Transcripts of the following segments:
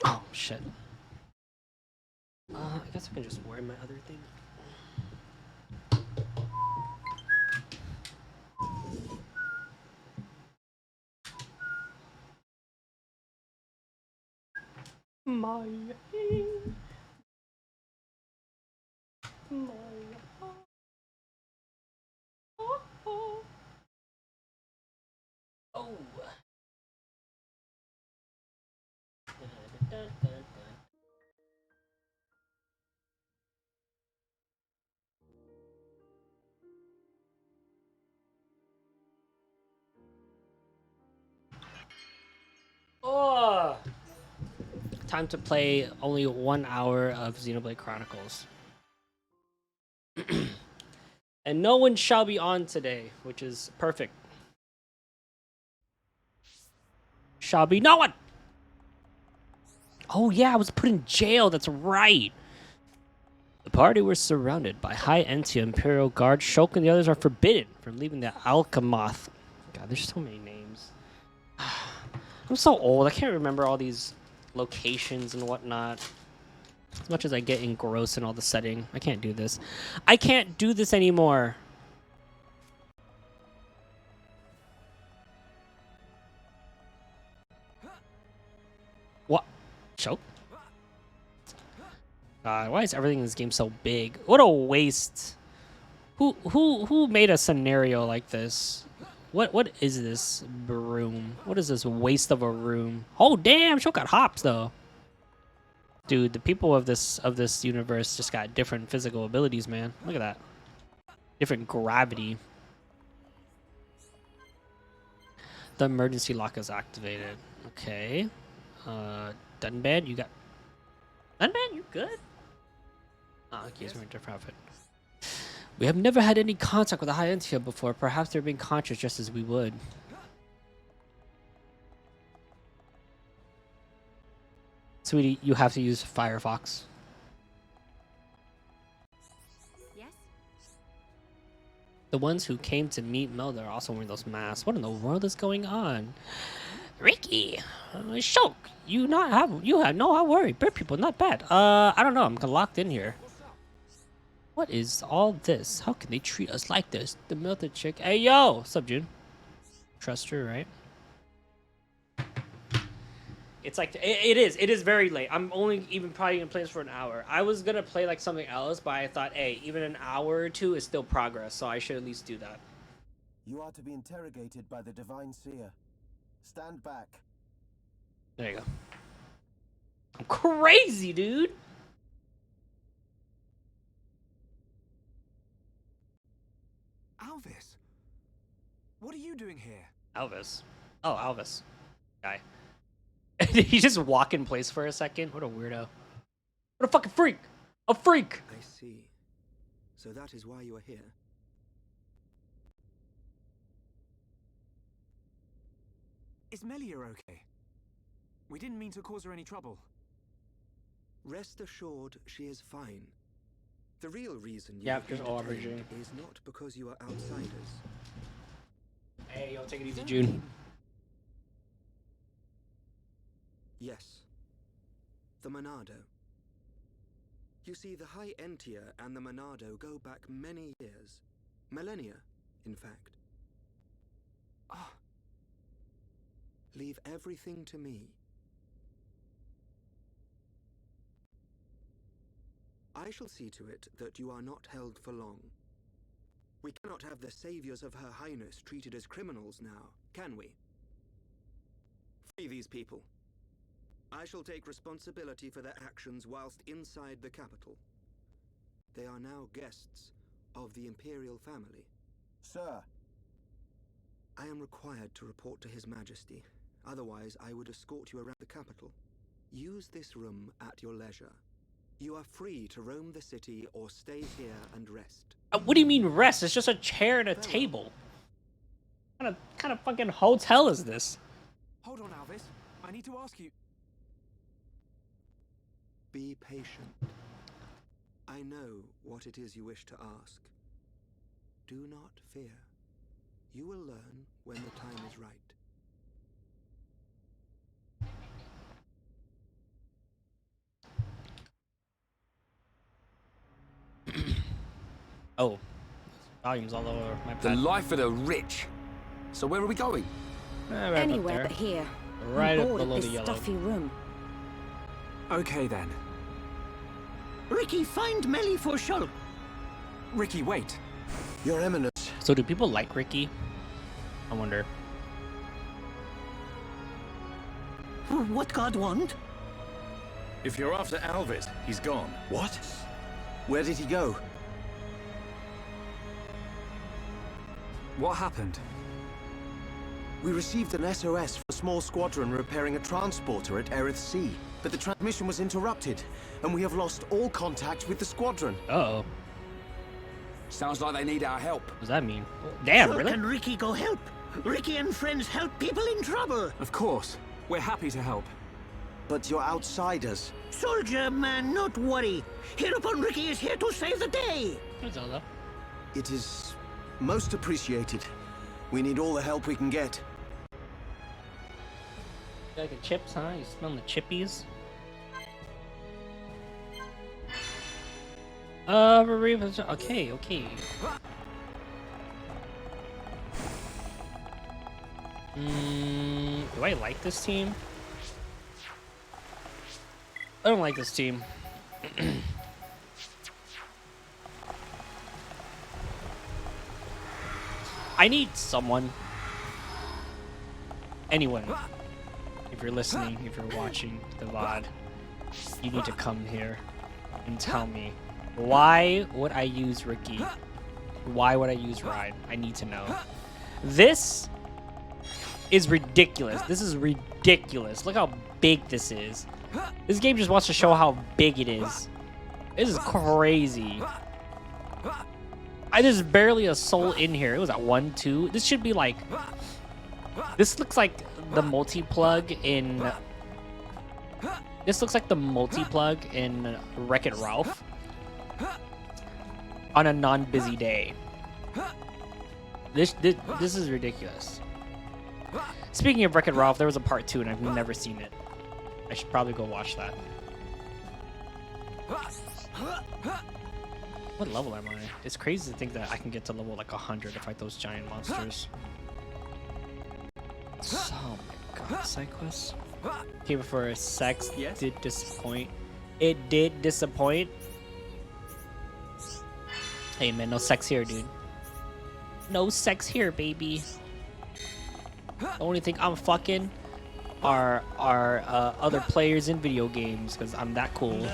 Oh shit. I guess I can just wear my other thing. My oh. Oh. Time to play only 1 hour of Xenoblade Chronicles. And no one shall be on today, which is perfect. Shall be no one! Oh yeah, I was put in jail, that's right! The party were surrounded by high Entia Imperial Guard. Shulk and the others are forbidden from leaving the Alchemoth. God, there's so many names. I'm so old, I can't remember all these locations and whatnot. As much as I get engrossed in all the setting, I can't do this. I can't do this anymore. What? Choke? God, why is everything in this game so big? What a waste. Who made a scenario like this? What is this room? What is this waste of a room? Oh damn, Choke got hops though. Dude, the people of this universe just got different physical abilities, man. Look at that. Different gravity. The emergency lock is activated. Okay. Dunbad, you got... Dunbad, you good? Oh, okay, he's wearing a different outfit. We have never had any contact with the high end here before. Perhaps they're being conscious just as we would. Sweetie, you have to use Firefox. Yes? The ones who came to meet Melda are also wearing those masks. What in the world is going on? Ricky, Shulk, you have no worry. Bird people, not bad. I don't know. I'm locked in here. What is all this? How can they treat us like this? The melted chick. Hey yo, what's up, June? Trust her, right? It's like it is. It is very late. I'm only even probably gonna play this for an hour. I was gonna play like something else, but I thought, hey, even an hour or two is still progress, so I should at least do that. You are to be interrogated by the divine seer. Stand back. There you go. I'm crazy, dude. Alvis, what are you doing here? Alvis. Oh, Alvis. Guy. Did he just walk in place for a second? What a weirdo. What a fucking freak. A freak. I see. So that is why you are here. Is Melia okay? We didn't mean to cause her any trouble. Rest assured, she is fine. The real reason you have been detained is not because you are outsiders. Hey, yo, take it easy, June. Yes. The Monado. You see, the High Entia and the Monado go back many years. Millennia, in fact. Ah. Leave everything to me. I shall see to it that you are not held for long. We cannot have the saviors of Her Highness treated as criminals now, can we? Free these people. I shall take responsibility for their actions whilst inside the capital. They are now guests of the Imperial family. Sir. I am required to report to His Majesty. Otherwise, I would escort you around the capital. Use this room at your leisure. You are free to roam the city or stay here and rest. What do you mean rest? It's just a chair and a table. What kind of fucking hotel is this? Hold on, Alvis. I need to ask you. Be patient. I know what it is you wish to ask. Do not fear. You will learn when the time is right. Oh, volumes all over my The pad. life of the rich. So where are we going? Right Anywhere up but there. here. Right I'm up bored below of the this yellow. stuffy room. Okay then. Ricky, find Melly for Shulk. Ricky, wait. Your Eminence. So do people like Ricky? I wonder. What God want? If you're after Alvis, he's gone. What? Where did he go? What happened? We received an SOS for a small squadron repairing a transporter at Erith Sea, but the transmission was interrupted, and we have lost all contact with the squadron. Uh-oh. Sounds like they need our help. What does that mean? Damn, So really? can Ricky go help? Ricky and friends help people in trouble. Of course. We're happy to help. But you're outsiders. Soldier man, not worry. Hereupon Ricky is here to save the day. What's Zelda? It is most appreciated. We need all the help we can get. You like the chips, huh? You smell the chippies? Okay, okay. Do I like this team? I don't like this team. I need someone. Anyone. If you're listening, if you're watching the VOD, you need to come here and tell me, why would I use Ricky? Why would I use Ride? I need to know. This is ridiculous. This is ridiculous. Look how big this is. This game just wants to show how big it is. This is crazy. There's barely a soul in here. It was at 1, 2. This should be like... This looks like the multi-plug in... This looks like the multi-plug in Wreck-It Ralph. On a non-busy day. This is ridiculous. Speaking of Wreck-It Ralph, there was a part 2 and I've never seen it. I should probably go watch that. What level am I? It's crazy to think that I can get to level like 100 to fight those giant monsters. Oh my god, side quests. Okay, before sex did disappoint. It did disappoint. Hey man, no sex here, dude. No sex here, baby. The only thing I'm fucking are other players in video games, because I'm that cool.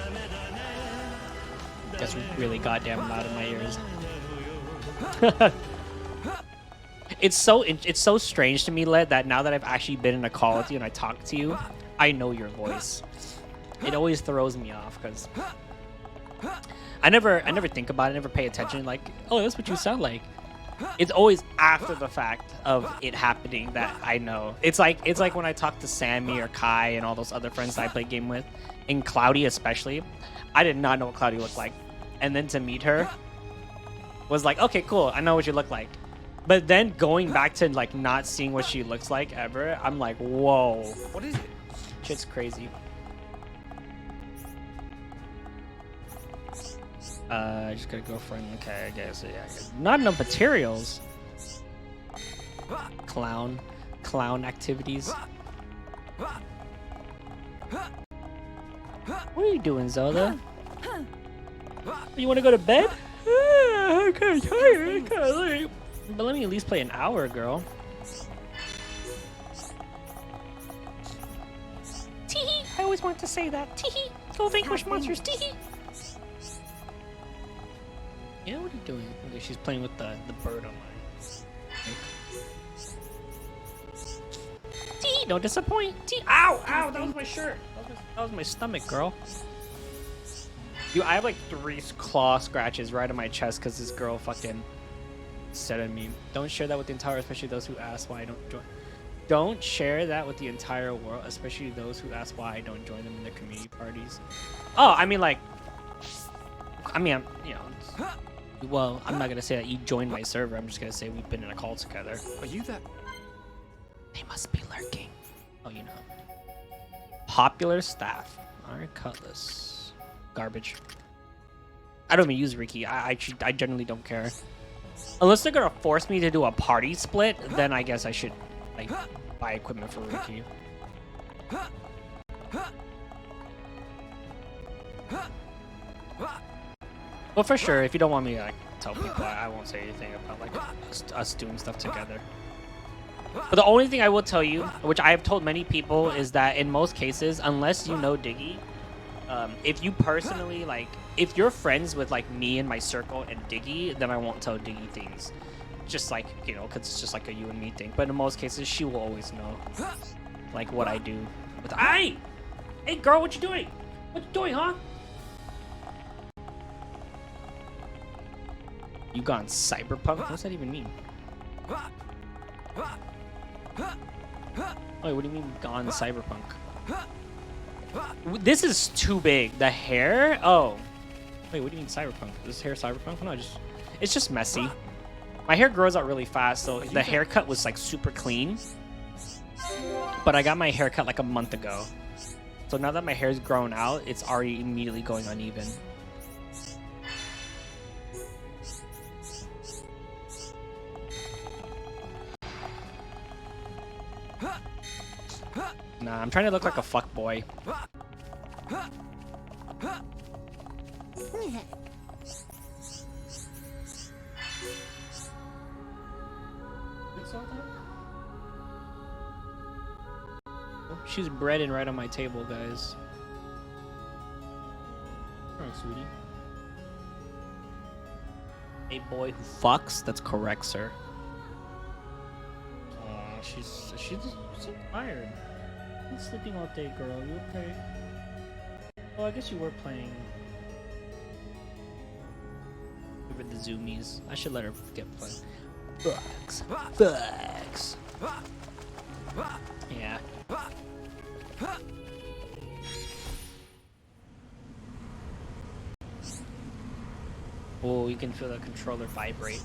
That's really goddamn loud in my ears. It's so strange to me, Led, that now that I've actually been in a call with you and I talk to you, I know your voice. It always throws me off because I never think about it, never pay attention. Like, oh, that's what you sound like. It's always after the fact of it happening that I know. It's like when I talk to Sammy or Kai and all those other friends that I play game with, and Cloudy especially. I did not know what Cloudy looked like, and then to meet her was like, okay, cool, I know what you look like. But then going back to like not seeing what she looks like ever, I'm like, whoa. What is it? Shit's crazy. I just got a girlfriend. Okay, I guess. Yeah. Not enough materials. Clown activities. What are you doing, Zelda? You want to go to bed? I'm kind of tired. I'm kind of late. But let me at least play an hour, girl. Teehee! I always want to say that. Teehee! Go vanquish monsters. Teehee! Yeah, what are you doing? Okay, she's playing with the bird on mine. Teehee! Don't disappoint. Teehee! Ow! Ow! That was my shirt. That was my stomach, girl. Dude, I have like 3 claw scratches right on my chest because this girl fucking said at me. Don't share that with the entire, especially those who ask why I don't join. Don't share that with the entire world, especially those who ask why I don't join them in their community parties. Oh, I mean, like, you know, well, I'm not gonna say that you joined my server. I'm just gonna say we've been in a call together. Are you that? They must be lurking. Oh, you know. Popular staff. Iron Cutlass. Garbage. I don't even use Ricky. I generally don't care. Unless they're gonna force me to do a party split, then I guess I should like buy equipment for Ricky. Well, for sure, if you don't want me to like, tell people, I won't say anything about like us doing stuff together. But the only thing I will tell you, which I have told many people, is that in most cases, unless you know Diggy, if you personally like, if you're friends with like me and my circle and Diggy, then I won't tell Diggy things. Just like, you know, because it's just like a you and me thing. But in most cases, she will always know, like what I do. With hey girl, what you doing? What you doing, huh? You gone cyberpunk? What does that even mean? Wait, what do you mean gone cyberpunk? This is too big. The hair? Oh. Wait, what do you mean cyberpunk? Is this hair cyberpunk? No, it's just messy. My hair grows out really fast, so the haircut was like super clean. But I got my haircut like a month ago. So now that my hair's grown out, it's already immediately going uneven. Nah, I'm trying to look like a fuckboy. She's breading right on my table, guys. Oh, sweetie. A boy who fucks? That's correct, sir. Aw, she's so tired. You've been sleeping all day, girl. You okay? Well, I guess you were playing with the zoomies. I should let her get play. Bugs. Bugs. Yeah. Oh, you can feel the controller vibrate.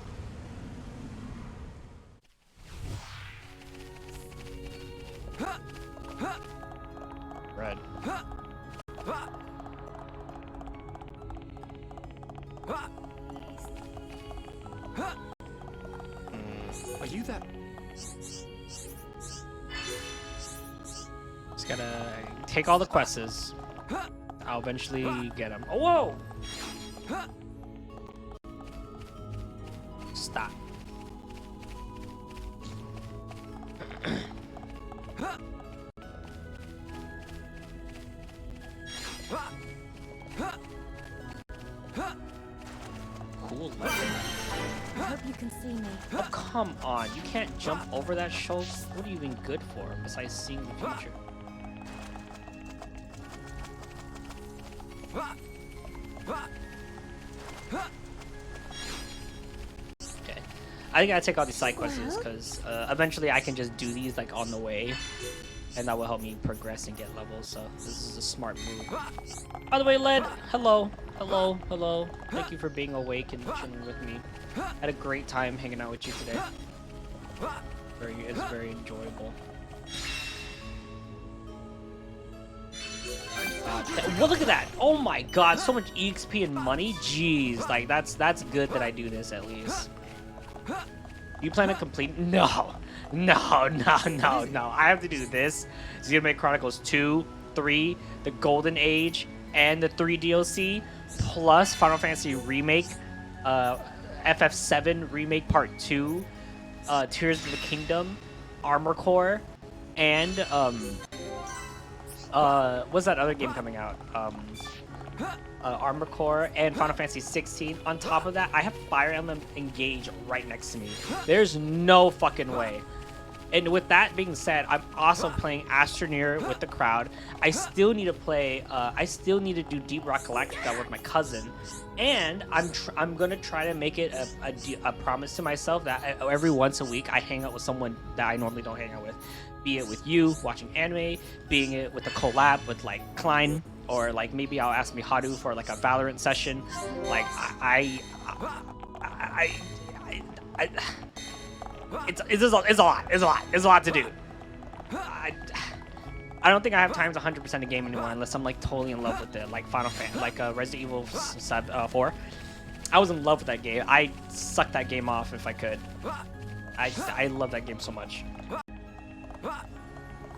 Red. Are you that? Just gotta take all the quests. I'll eventually get them. Oh, whoa! Stop. Cool level. I hope you can see me. Oh, come on. You can't jump over that shelf? What are you even good for, besides seeing the future? Okay. I think I gotta take all these side quests, because eventually I can just do these like on the way. And that will help me progress and get levels, so this is a smart move. By the way, Led, hello. Hello, hello. Thank you for being awake and chilling with me. Had a great time hanging out with you today. It's very enjoyable. Well, look at that! Oh my god, so much EXP and money. Jeez, like that's good that I do this at least. You plan to complete? No. I have to do this. Xenoblade Chronicles 2, 3, the Golden Age, and the 3 DLC, plus Final Fantasy Remake, FF7 Remake Part 2, Tears of the Kingdom, Armor Core, and what's that other game coming out? Armor Core and Final Fantasy 16. On top of that, I have Fire Emblem Engage right next to me. There's no fucking way. And with that being said, I'm also playing Astroneer with the crowd. I still need to play. I still need to do Deep Rock Galactica with my cousin, and I'm gonna try to make it a promise to myself that every once a week I hang out with someone that I normally don't hang out with. Be it with you watching anime, being it with a collab with like Klein, or like maybe I'll ask Miharu for like a Valorant session. Like it's a lot to do. I don't think I have time to 100% a game anymore unless I'm like totally in love with it, like Final Fantasy, like Resident Evil 4. I was in love with that game. I sucked that game off if I could. I love that game so much.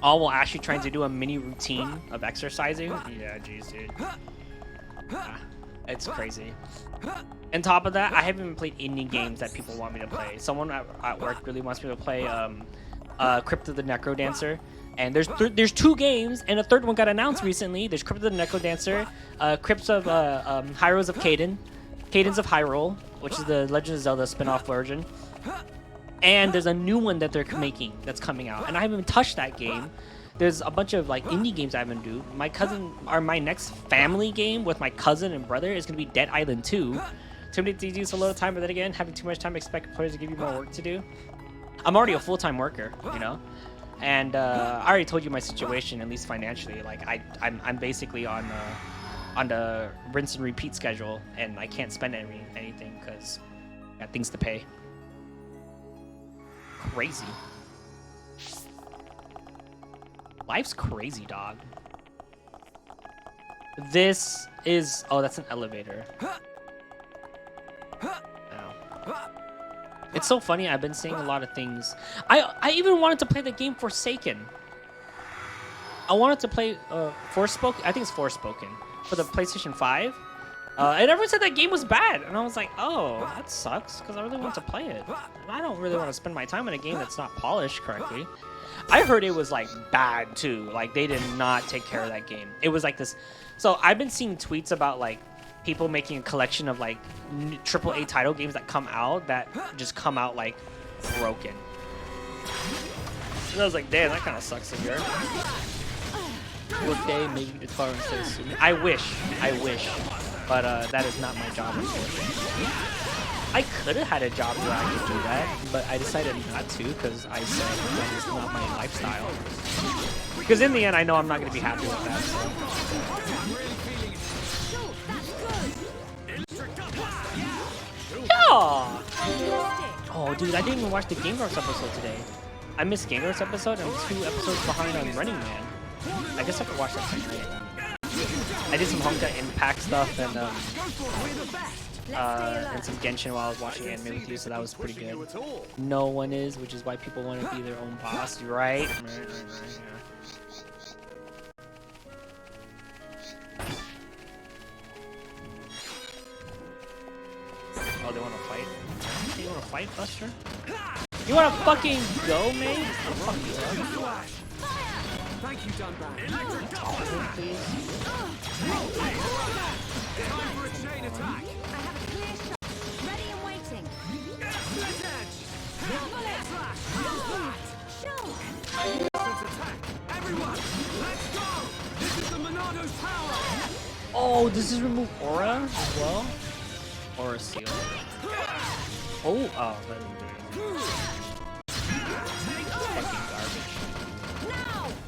All while actually trying to do a mini routine of exercising. Yeah, jeez, dude. It's crazy. On top of that, I haven't even played any games that people want me to play. Someone at work really wants me to play Crypt of the Necrodancer. And there's 2 games, and a third one got announced recently. There's Crypt of the Necrodancer, Crypts of Heroes of Caden, Cadence of Hyrule, which is the Legend of Zelda spin-off version. And there's a new one that they're making that's coming out, and I haven't even touched that game. There's a bunch of like indie games I haven't do. My next family game with my cousin and brother is gonna be Dead Island 2. Too many to use a little time, but then again, having too much time, expect players to give you more work to do. I'm already a full-time worker, you know, and I already told you my situation, at least financially. Like I'm basically on the rinse and repeat schedule, and I can't spend anything because I got things to pay. Crazy. Life's crazy, dog. This is... Oh, that's an elevator. Ow. It's so funny. I've been seeing a lot of things. I even wanted to play the game Forsaken. I wanted to play Forspoken. I think it's Forspoken for the PlayStation 5. And everyone said that game was bad, and I was like, oh, that sucks, because I really want to play it. And I don't really want to spend my time in a game that's not polished correctly. I heard it was, like, bad, too. Like, they did not take care of that game. It was like this... So, I've been seeing tweets about, like, people making a collection of, like, AAA title games that come out that just come out, like, broken. And I was like, damn, that kind of sucks to hear. One day, maybe it's far instead of soon. I wish. But that is not my job, unfortunately. I could have had a job where I could do that, but I decided not to because I said that is not my lifestyle. Because in the end, I know I'm not going to be happy with that. So. Yeah! Oh, dude, I didn't even watch the Game Grumps episode today. I missed Game Grumps episode. I'm 2 episodes behind on Running Man. I guess I could watch that tonight. I did some Honka Impact stuff and some Genshin while I was watching anime with you, so that was pretty good. No one is, which is why people want to be their own boss, right? Right, Oh, they want to fight? You want to fight, Buster? You want to fucking go, mate? Fuck you up. Thank you, Dunban. Talk to him, please. Time for a chain attack. I have a clear shot. Ready and waiting. Split edge. Bullet slash. Shoot! Instant attack. Everyone, let's go. This is the Monado's power. Oh, does this remove aura as well? Aura seal. Oh, that didn't do it. Fucking garbage.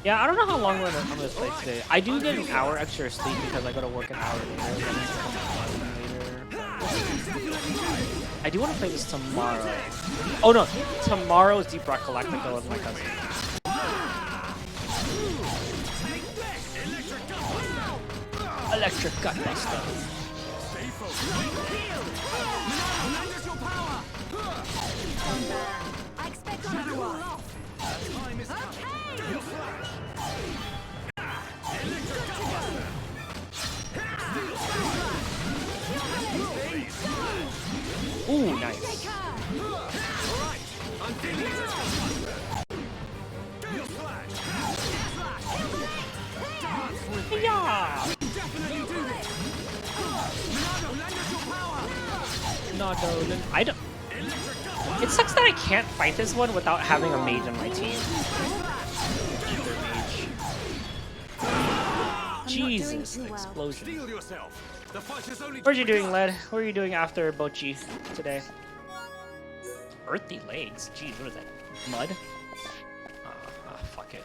Yeah, I don't know how long I'm gonna play today. I do get an hour extra sleep because I go to work an hour later. I do want to play this tomorrow. Oh no, tomorrow is Deep Rock Galactica with my cousin. Electric Gutbuster. I expect you to cool off. Ooh, nice. Yeah. No, I don't. It sucks that I can't fight this one without having a mage on my team. Either mage. Jesus, explosion. What are you doing, Led? What are you doing after Bochi today? Earthy legs? Jeez, what is that? Mud? Fuck it.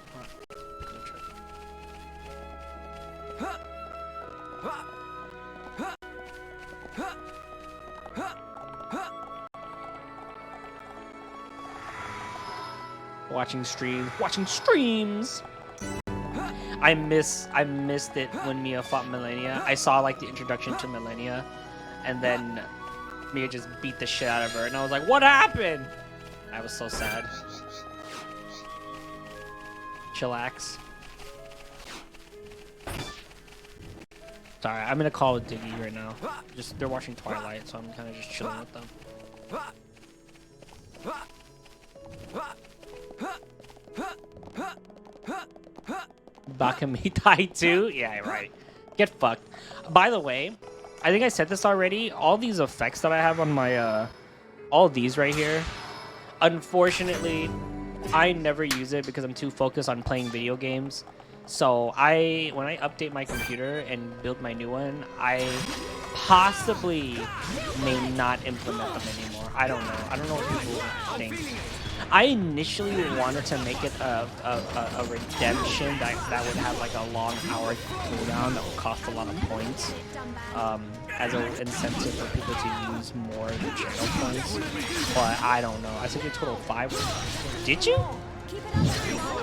Watching streams. I missed it when Mia fought Millennia. I saw like the introduction to Millennia, and then Mia just beat the shit out of her, and I was like, "What happened?" I was so sad. Chillax. Sorry, I'm in a call with Diggy right now. Just they're watching Twilight, so I'm kind of just chilling with them. Bakamitai too? Yeah, right. Get fucked. By the way, I think I said this already. All these effects that I have on my, all these right here, unfortunately, I never use it because I'm too focused on playing video games. So when I update my computer and build my new one, I possibly may not implement them anymore. I don't know. I don't know what people think. I initially wanted to make it a redemption that would have like a long hour cooldown that would cost a lot of points as an incentive for people to use more of the channel points. But I don't know. I said a total of 5. Did you?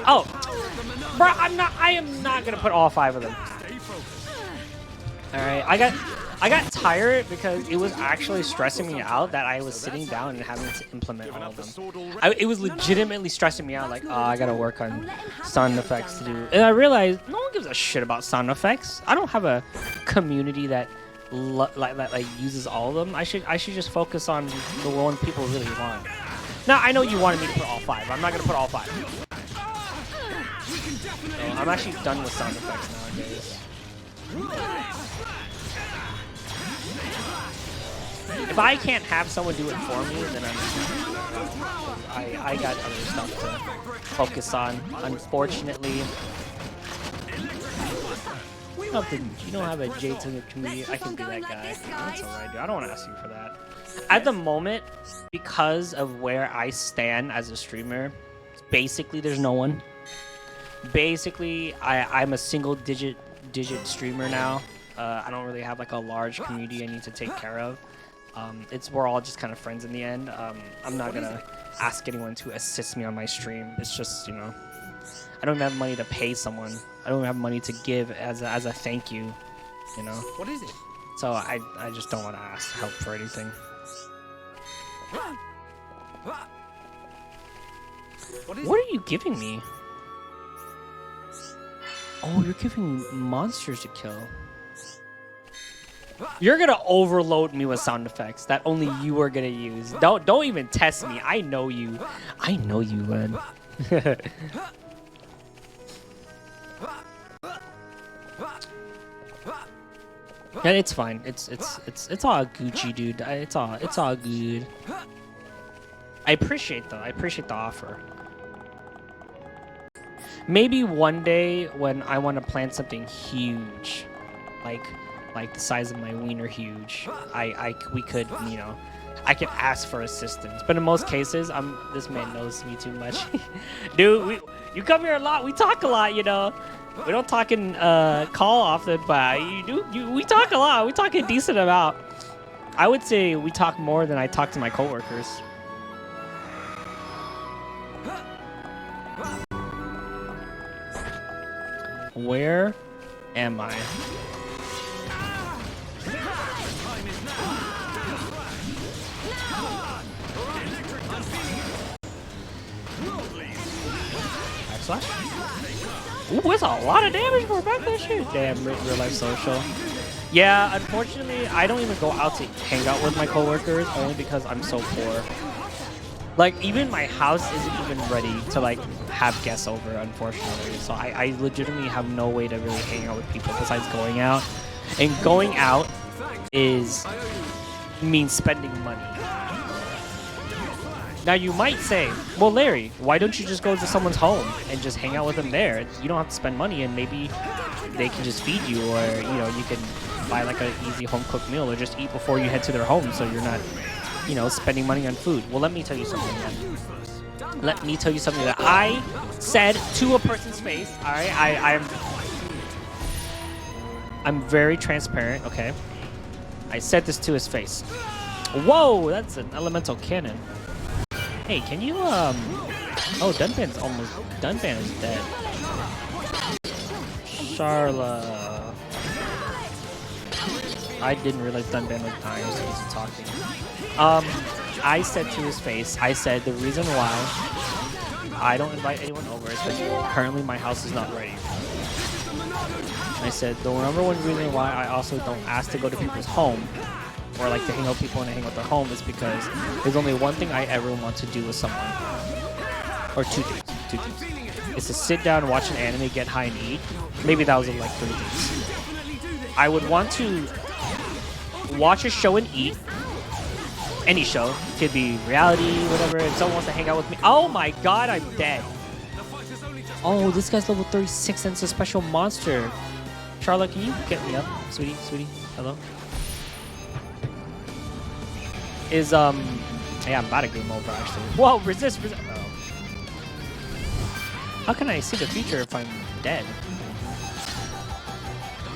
Oh, bro, I am not gonna put all 5 of them. All right, I got tired because it was actually stressing me out that I was sitting down and having to implement all of them. It was legitimately stressing me out, like, oh, I gotta work on sound effects to do. And I realized no one gives a shit about sound effects. I don't have a community that like uses all of them. I should just focus on the one people really want. Now, I know you wanted me to put all 5. I'm not gonna put all 5. So I'm actually done with sound effects nowadays. If I can't have someone do it for me, then I got other stuff to focus on. Unfortunately, you don't have a J to the community. I can be that guy. That's alright, dude. I don't want to ask you for that. At the moment, because of where I stand as a streamer, basically there's no one. Basically, I'm a single digit streamer now. I don't really have like a large community I need to take care of. We're all just kind of friends in the end. I'm not gonna ask anyone to assist me on my stream. It's just, you know, I don't have money to pay someone. I don't have money to give as a thank you, you know. What is it? So I just don't want to ask help for anything. What are you giving me? Oh, you're giving me monsters to kill. You're gonna overload me with sound effects that only you are gonna use. Don't even test me. I know you. I know you, man. Yeah, it's fine. It's all Gucci, dude. It's all good. I appreciate the offer. Maybe one day when I want to plan something huge, like the size of my wiener huge, we could, you know, I could ask for assistance. But in most cases, this man knows me too much. Dude, you come here a lot. We talk a lot, you know. We don't talk in call often, but we talk a lot. We talk a decent amount. I would say we talk more than I talk to my coworkers. Where am I? Backslash? Ooh, it's a lot of damage for a backslash shoot. Damn, real life social. Yeah, unfortunately, I don't even go out to hang out with my coworkers only because I'm so poor. Like, even my house isn't even ready to, like, have guests over, unfortunately. So I legitimately have no way to really hang out with people besides going out. And going out means spending money. Now, you might say, well, Larry, why don't you just go to someone's home and just hang out with them there? You don't have to spend money, and maybe they can just feed you, or, you know, you can buy, like, an easy home-cooked meal, or just eat before you head to their home so you're not, you know, spending money on food. Well, let me tell you something, man. Let me tell you something that I said to a person's face. All right, I'm very transparent. Okay, I said this to his face. Whoa, that's an elemental cannon. Hey, can you Oh, Dunban's dead. Charla. I didn't realize Dunban was dying, so he was talking. I said to his face, I said the reason why I don't invite anyone over is because currently my house is not ready. I said the number one reason why I also don't ask to go to people's home or like to hang out with people and hang out their home is because there's only one thing I ever want to do with someone. Or two things. It's to sit down, watch an anime, get high and eat. Maybe that was like 3 things. I would want to watch a show and eat. Any show. Could be reality, whatever. If someone wants to hang out with me. Oh my god, I'm dead. Oh, this guy's level 36 and it's a special monster. Charlotte, can you get me up? Sweetie, hello? Yeah, I'm about to game over actually. Whoa, resist. Oh. How can I see the future if I'm dead?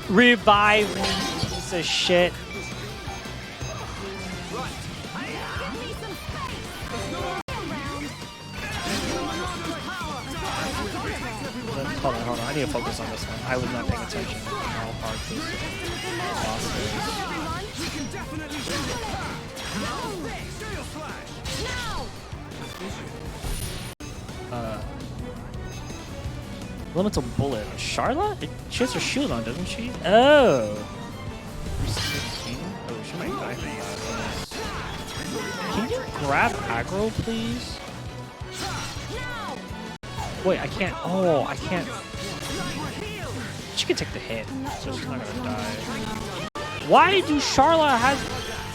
Revive me, piece of shit. Hold on. I need to focus on this one. I was not paying attention to how hard this boss is. Elemental bullet. Charlotte? She has her shield on, doesn't she? Oh. Oh, she might die from that. Can you grab aggro, please? Wait, I can't. Oh, I can't. She can take the hit, so she's not gonna die. Why do Charla has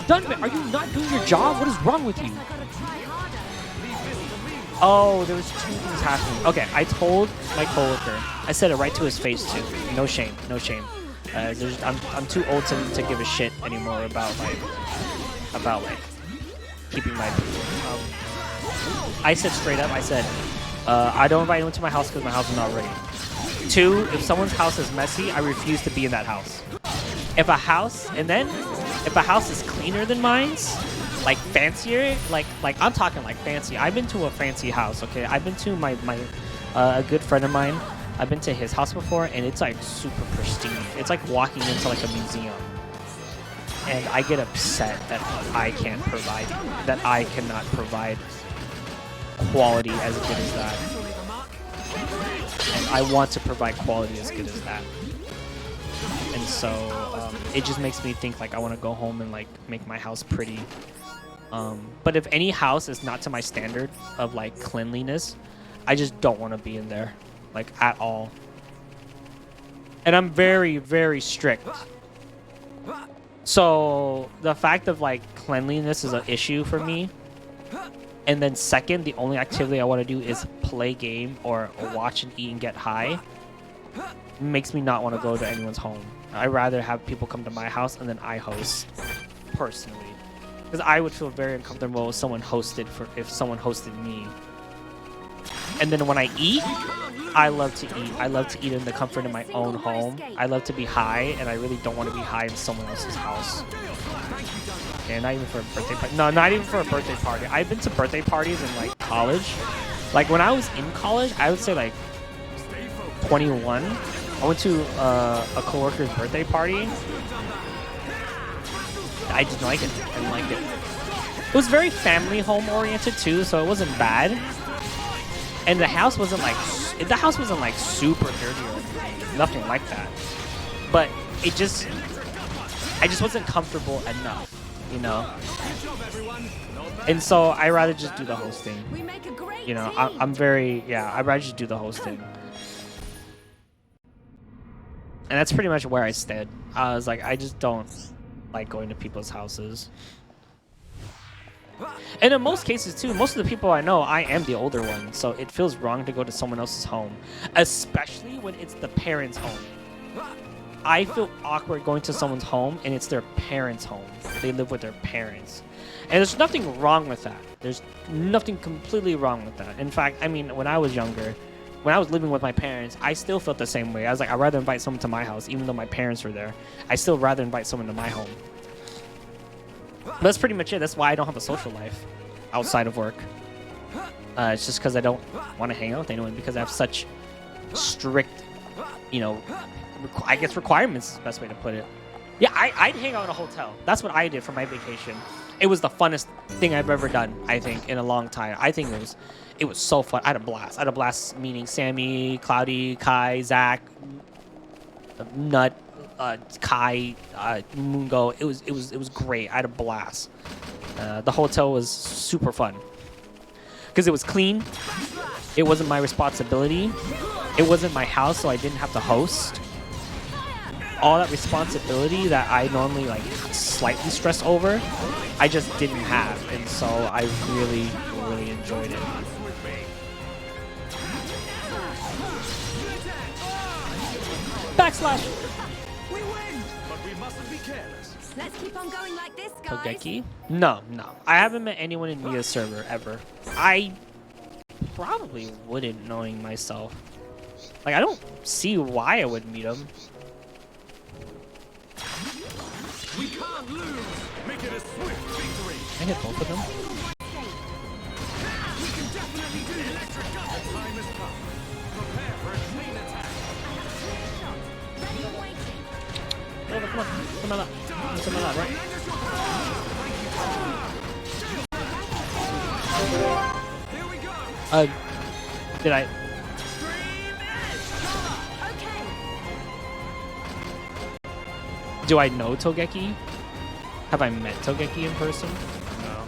done? Are you not doing your job? What is wrong with you? Oh, there was 2 things happening. Okay, I told my coworker. I said it right to his face too. No shame. I'm too old to give a shit anymore about keeping my. I said straight up. I said. I don't invite anyone to my house because my house is not ready. 2, if someone's house is messy, I refuse to be in that house. If a house is cleaner than mine's, like fancier, like I'm talking like fancy. I've been to a fancy house, okay? I've been to a good friend of mine. I've been to his house before, and it's like super pristine. It's like walking into like a museum. And I get upset that I cannot provide quality as good as that. And I want to provide quality as good as that. And so it just makes me think like I want to go home and like make my house pretty. But if any house is not to my standard of like cleanliness, I just don't want to be in there like at all. And I'm very, very strict. So the fact of like cleanliness is an issue for me. And then second, the only activity I want to do is play game or watch and eat and get high. Makes me not want to go to anyone's home. I'd rather have people come to my house and then I host personally. Because I would feel very uncomfortable if someone hosted me. And then when I eat, I love to eat. I love to eat in the comfort of my own home. I love to be high, and I really don't want to be high in someone else's house. Okay, not even for a birthday party. No, not even for a birthday party. I've been to birthday parties in like college. Like when I was in college, I would say like 21. I went to a coworker's birthday party. I didn't like it. I didn't like it. It was very family home oriented too, so it wasn't bad. And the house wasn't like super dirty or anything. Nothing like that. But I just wasn't comfortable enough, you know. And so I rather just do the hosting. You know, I'd rather just do the hosting. And that's pretty much where I stood. I was like, I just don't like going to people's houses. And in most cases too, most of the people I know, I am the older one, so it feels wrong to go to someone else's home, especially when it's the parents' home. I feel awkward going to someone's home and it's their parents' home. They live with their parents. And there's nothing wrong with that. There's nothing completely wrong with that. In fact, I mean, when I was younger, when I was living with my parents, I still felt the same way. I was like, I'd rather invite someone to my house, even though my parents were there. I still rather invite someone to my home. But that's pretty much it. That's why I don't have a social life outside of work. It's just because I don't want to hang out with anyone because I have such strict, you know, I guess requirements is the best way to put it. Yeah, I'd hang out in a hotel. That's what I did for my vacation. It was the funnest thing I've ever done, I think, in a long time. I think it was so fun. I had a blast. I had a blast meeting Sammy, Cloudy, Kai, Zach, Nut, Kai, Mungo. It was great. I had a blast. The hotel was super fun because it was clean. It wasn't my responsibility. It wasn't my house, so I didn't have to host. All that responsibility that I normally like slightly stress over, I just didn't have, and so I really, really enjoyed it. Backslash. We win! But we mustn't be careless. Let's keep on going like this, guys. Togeki? No. I haven't met anyone in Mia's server ever. I probably wouldn't, knowing myself. Like, I don't see why I would meet him. We can't lose! Make it a swift victory! I hit both of them. We can definitely do this! Electric gun! The time has come. Prepare for a chain attack! Ready and waiting. Oh, come on. Come on up. Come on up, right? Here we go! Did I? Okay. Do I know Togeki? Have I met Togeki in person? No.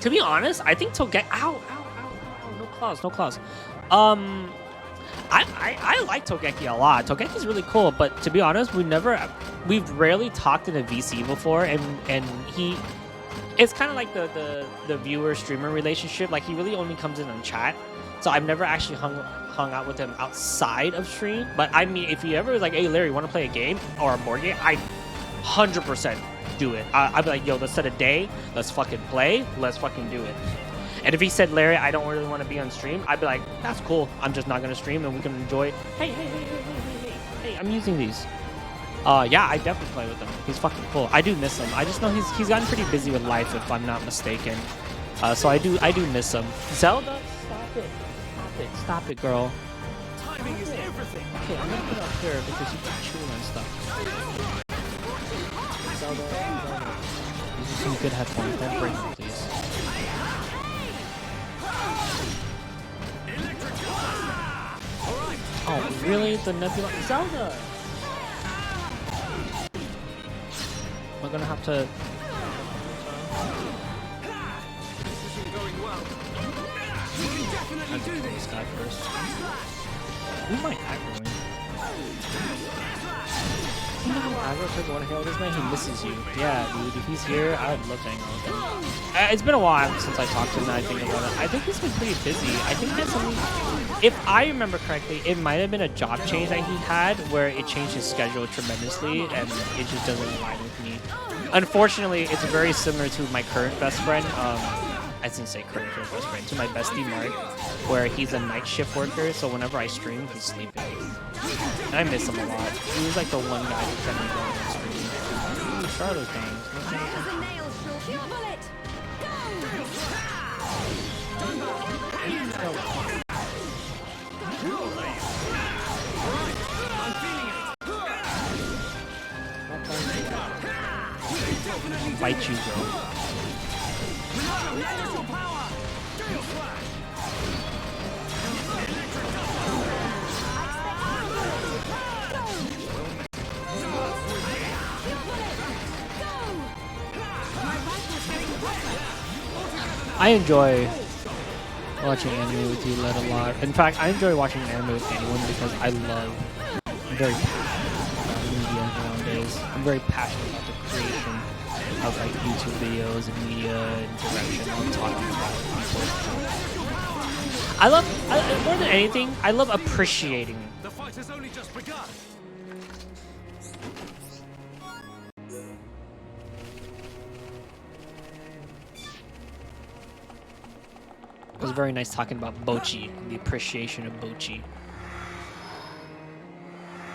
To be honest, I think Togeki. Ow! No claws. I like Togeki a lot. Togeki's really cool, but to be honest, we've rarely talked in a VC before, and it's kind of like the viewer streamer relationship. Like, he really only comes in on chat, so I've never actually hung out with him outside of stream. But I mean, if he ever was like, hey Larry, want to play a game or a board game, I 100% do it. I'd be like, yo, let's set a day, let's fucking play, let's fucking do it. And if he said, Larry, I don't really want to be on stream, I'd be like, that's cool. I'm just not going to stream and we can enjoy. Hey, I'm using these. Yeah, I definitely play with him. He's fucking cool. I do miss him. I just know he's gotten pretty busy with life, if I'm not mistaken. So I do miss him. Zelda, stop it, girl. Timing is everything! Okay, I'm going to put it up here because you keep chewing on stuff. Zelda. These are some good headphones. Don't break them, please. Oh, really? The Nebula? Zelda! Am I gonna have to... This isn't going well. We can definitely do this this! guy first. We might aggro him. You know how aggro people want to hang out with this man? He misses you. Yeah, dude, if he's here, I would love to hang out with him. It's been a while since I talked to him, and I think about it. I think he's been pretty busy. I think that's something... If I remember correctly, it might have been a job change that he had where it changed his schedule tremendously, and it just doesn't align with me. Unfortunately, it's very similar to my current best friend. I didn't say current best friend, to my bestie Mark, where he's a night shift worker, so whenever I stream, he's sleeping. And I miss him a lot. He was like the one guy who kept me going on stream. Ooh, Charlotte's dying. There's a nail short. Your bullet. Fight you, bro. I enjoy watching anime with you, Led, a lot. In fact, I enjoy watching anime with anyone because I'm very passionate about media nowadays. I'm very passionate about the creation of like YouTube videos and media and direction and talking about people. More than anything, I love appreciating. The fight has only just begun! It was very nice talking about Bochi, the appreciation of Bochi.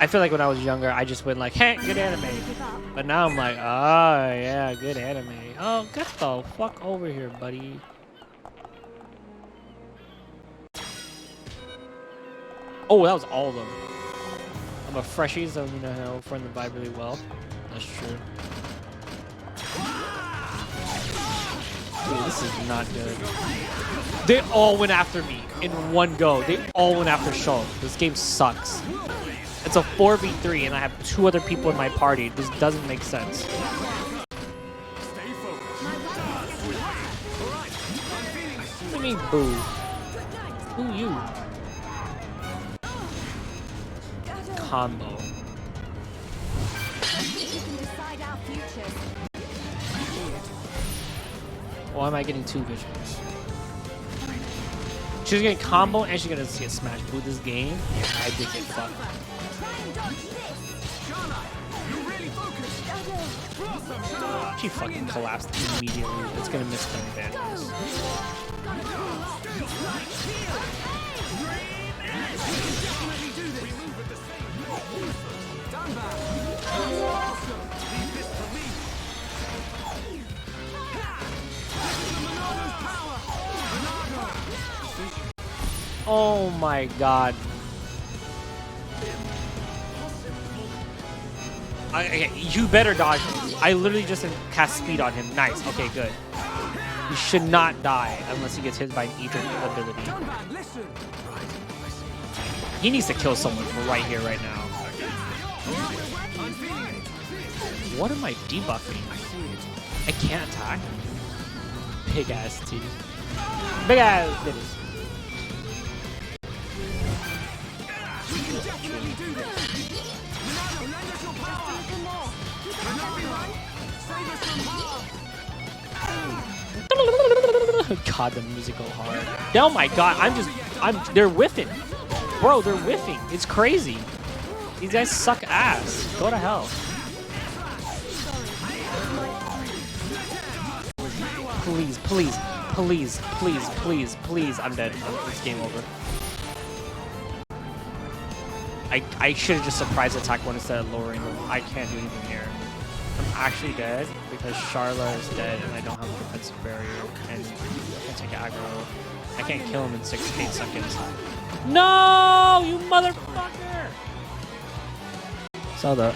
I feel like when I was younger, I just went like, hey, good anime. But now I'm like, oh, yeah, good anime. Oh, get the fuck over here, buddy. Oh, that was all of them. I'm a freshie, so you know how friend the vibe really well. That's true. Dude, this is not good. They all went after me in one go. They all went after Shulk. This game sucks. It's a 4v3 and I have 2 other people in my party. This doesn't make sense. What do you mean, boo? Who you? Combo. Why am I getting 2 visuals? She's getting combo and she's gonna get smashed. Boo, this game, yeah, I did get fucked. She fucking collapsed immediately. It's gonna miss them advantages. Oh my god. Okay, you better dodge him. I literally just cast speed on him. Nice. Okay, good. He should not die unless he gets hit by an ether ability. He needs to kill someone right here, right now. What am I debuffing? I can't attack. Big ass teeth. Big ass bitches. God, the music go hard. Oh my god, they're whiffing. Bro, they're whiffing. It's crazy. These guys suck ass. Go to hell. Please, please, please, please, please, please. I'm dead. It's game over. I should have just surprise attack one instead of lowering them. I can't do anything here. I'm actually dead because Charla is dead and I don't have a defensive barrier and I can't take aggro. I can't kill him in 8 seconds. No, you motherfucker! Saw that.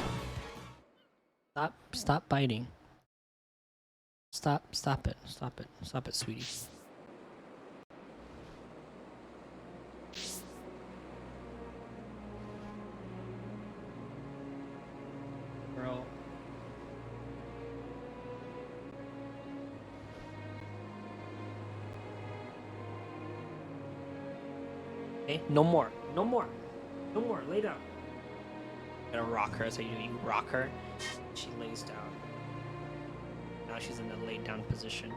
Stop biting. Stop it, sweetie. Bro. Okay, no more. No more. No more. Lay down. Gotta rock her. That's how you do. You rock her. She lays down. Now she's in the laid down position.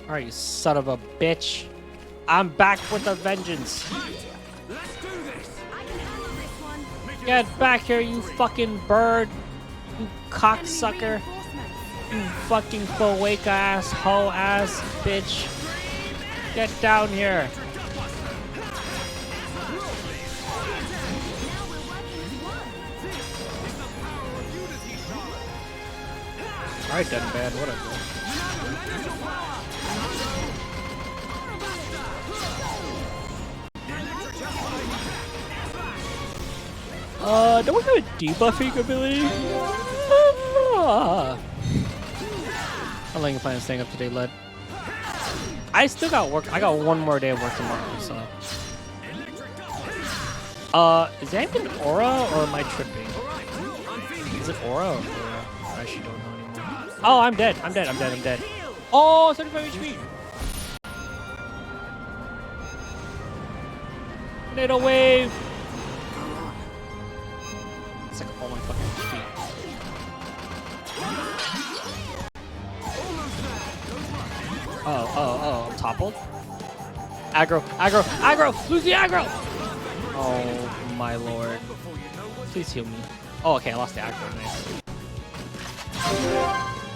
Alright, you son of a bitch. I'm back with a vengeance. Let's do this. I can handle this one. Get back here, you fucking bird. You cocksucker. You fucking cloaca ass, hoe ass bitch. Get down here. Alright then, man, whatever. Don't we have a debuffing ability? I'm letting you plan on staying up to date, led. I still got work. I got one more day of work tomorrow, so. Is that even aura or am I tripping? Is it aura or aura? I actually don't know anymore. Oh, I'm dead. I'm dead. Oh, 35 HP. Tornado wave. It's like all my fucking feet. Oh, I'm toppled. Aggro, lose the aggro. Oh my lord. Please heal me. Oh, okay, I lost the aggro, nice.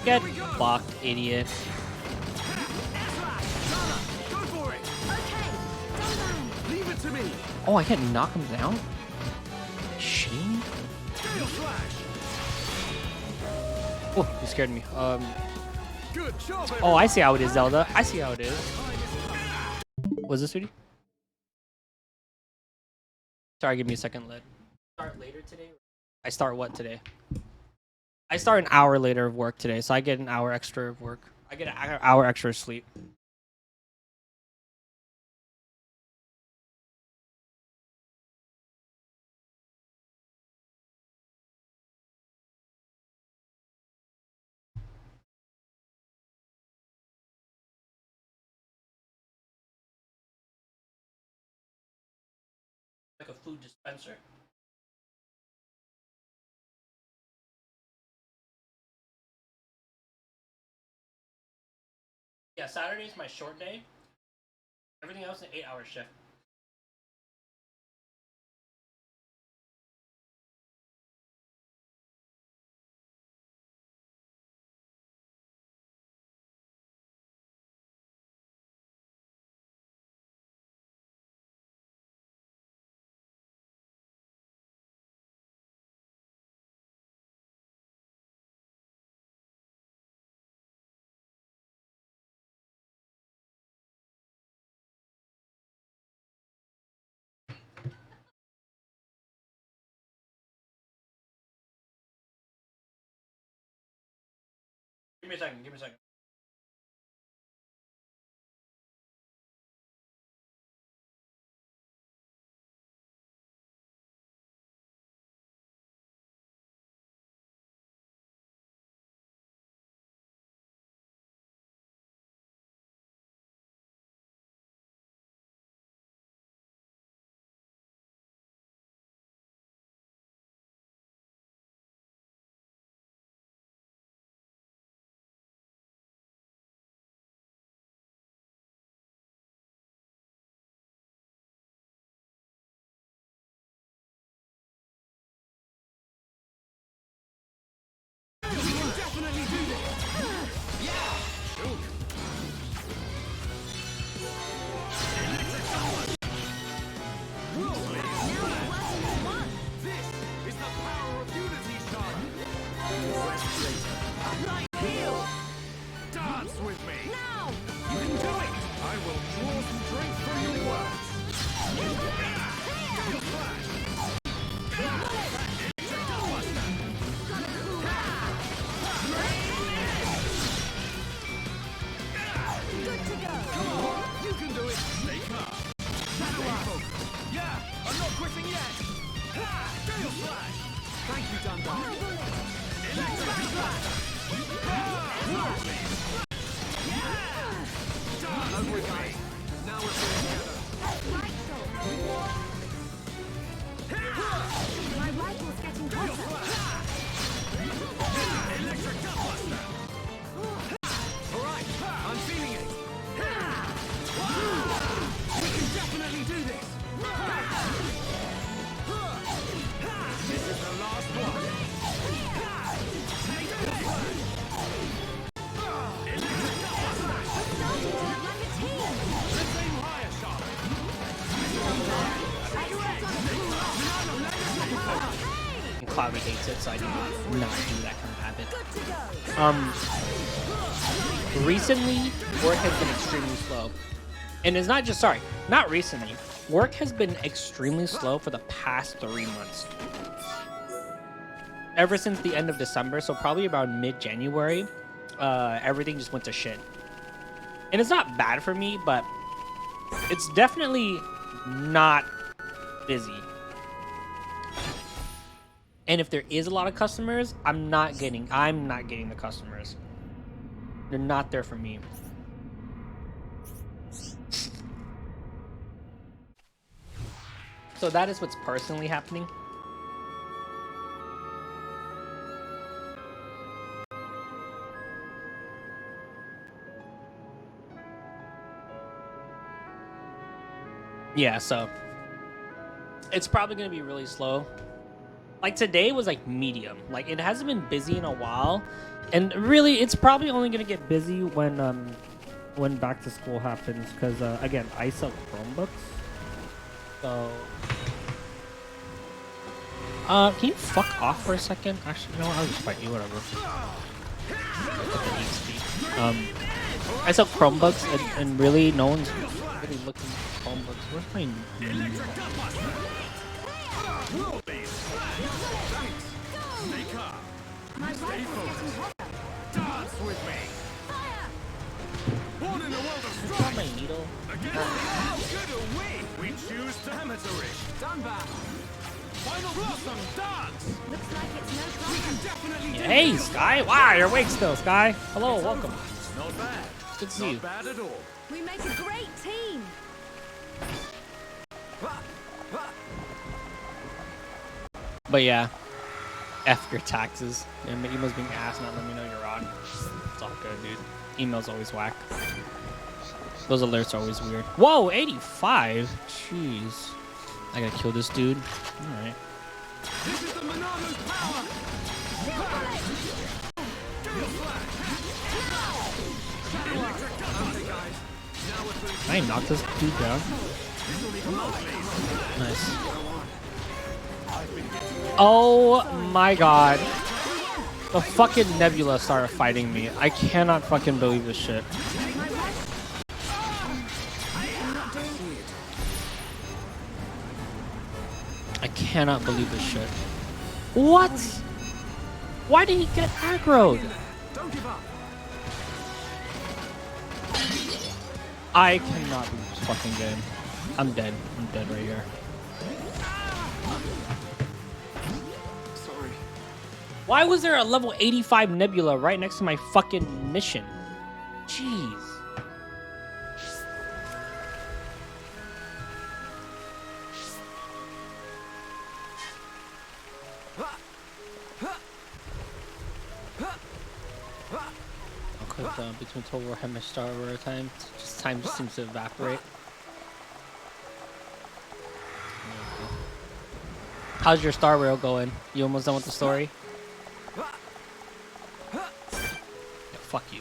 Get fucked, idiot. Leave it to me. Oh, I can't knock him down? Shitting? Oh, you scared me. Good job. Oh, I see how it is, Zelda. I see how it is. Was this, sweetie? Sorry, give me a second, Led. Start later today? I start what today? I start an hour later of work today, so I get an hour extra of work. I get an hour extra of sleep. Like a food dispenser. Yeah, Saturday's my short day. Everything else is an 8-hour shift. Give me a second, give me a second. Dance with me. Now. You can do it. I will draw some drink from your words. Your flash. Good to go. Come on. You can do it. Stay calm. Stay focused. Yeah, I'm not quitting yet. Gale flash. Thank you, Dundar. Electric flash. Dance with me. Now we're together. My rifle's getting closer. Electric Gunbuster. All right, I'm feeling it. We can definitely do this. This is the last one. Take this one. Electric Gunbuster. Starting to look like a team. Let's aim higher, Charlotte. Everyone's on cool off. And Cloudy hates it, so I do not do that kind of habit. Good to go. Recently, work has been extremely slow. And it's not just, sorry, not recently. Work has been extremely slow for the past 3 months. Ever since the end of December, so probably around mid-January, everything just went to shit. And it's not bad for me, but it's definitely not busy. And if there is a lot of customers, I'm not getting the customers. They're not there for me. So that is what's personally happening. Yeah, so it's probably gonna be really slow. Like today was like medium. Like it hasn't been busy in a while, and really it's probably only gonna get busy when back to school happens. Because again, I sell Chromebooks, so can you fuck off for a second? Actually, you know what? I'll just fight you. Whatever. I sell Chromebooks, and really no one's really looking for Chromebooks. Where's my Stay calm. My Stay rifle's getting focused. hotter. Dance with me. Fire! Born in a world of got strife. my needle? Against how good are we? We choose to amateurish. Done back. Final blossom, dance. Looks like it's no We problem. can definitely do Hey, this. Sky! Wow, you're awake still, Sky. Hello, welcome. Not bad. Good to see Not you. bad at all. We make a great team. But yeah, F your taxes. And my email's being asked, not letting me know you're on. It's all good, dude. Email's always whack. Those alerts are always weird. Whoa, 85? Jeez. I gotta kill this dude. Alright. This is the Monano's power. Gale Flash. Electric gun. Okay, guys. Now we're putting Can I knock this dude down? Nice. Oh my god. The fucking Nebula started fighting me. I cannot fucking believe this shit. I cannot believe this shit. What? Why did he get aggroed? Don't give up. I cannot believe this fucking game. I'm dead. I'm dead right here. Sorry. Why was there a level 85 Nebula right next to my fucking mission? Jeez. Because between Total War and my Star Wars time just seems to evaporate. How's your Star Rail going? You almost done with the story? Yeah, fuck you.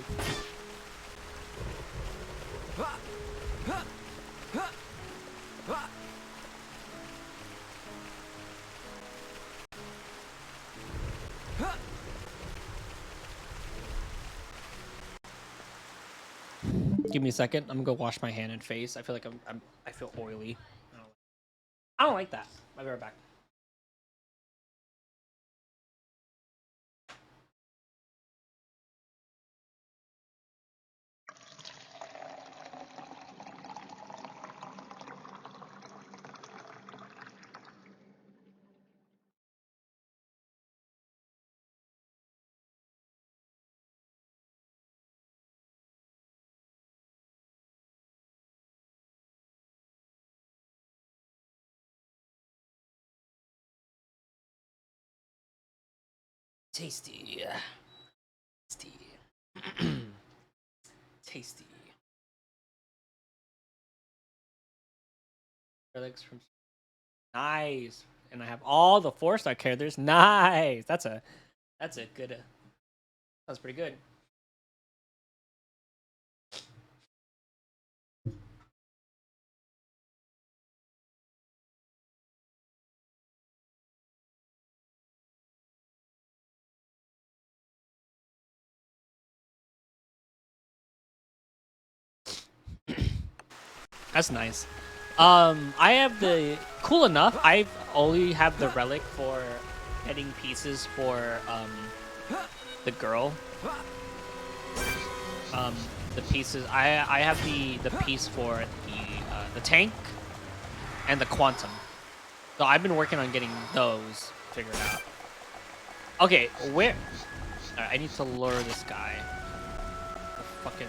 Give me a second. I'm gonna go wash my hand and face. I feel like I feel oily. I don't like that. I'll be right back. Tasty. Tasty. Tasty. Relics from nice. And I have all the 4-star characters. Nice. That's a good that's pretty good. That's nice. I have the cool enough. I only have the relic for getting pieces for the girl. The pieces. I have the piece for the tank and the quantum. So I've been working on getting those figured out. Okay, where? Alright, I need to lure this guy. The fucking.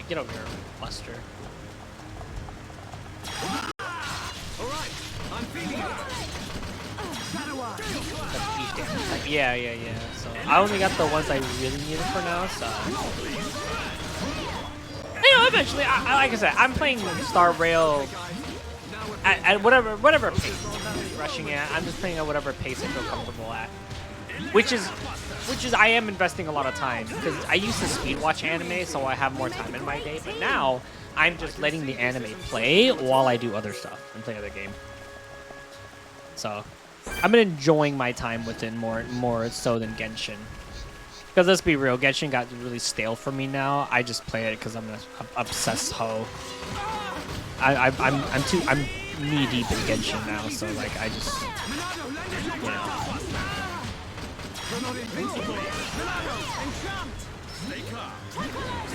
Get over here, Buster. Alright, I'm feeling it. Yeah. So I only got the ones I really needed for now. So you know, eventually, like I said, I'm playing Star Rail at whatever pace. I'm not really rushing it. I'm just playing at whatever pace I feel comfortable at. Which is I am investing a lot of time because I used to speed watch anime, so I have more time in my day. But now I'm just letting the anime play while I do other stuff and play other game. So I've been enjoying my time with it more so than Genshin. Because let's be real, Genshin got really stale for me now. I just play it because I'm an obsessed hoe. I'm knee deep in Genshin now, so like I just, you know.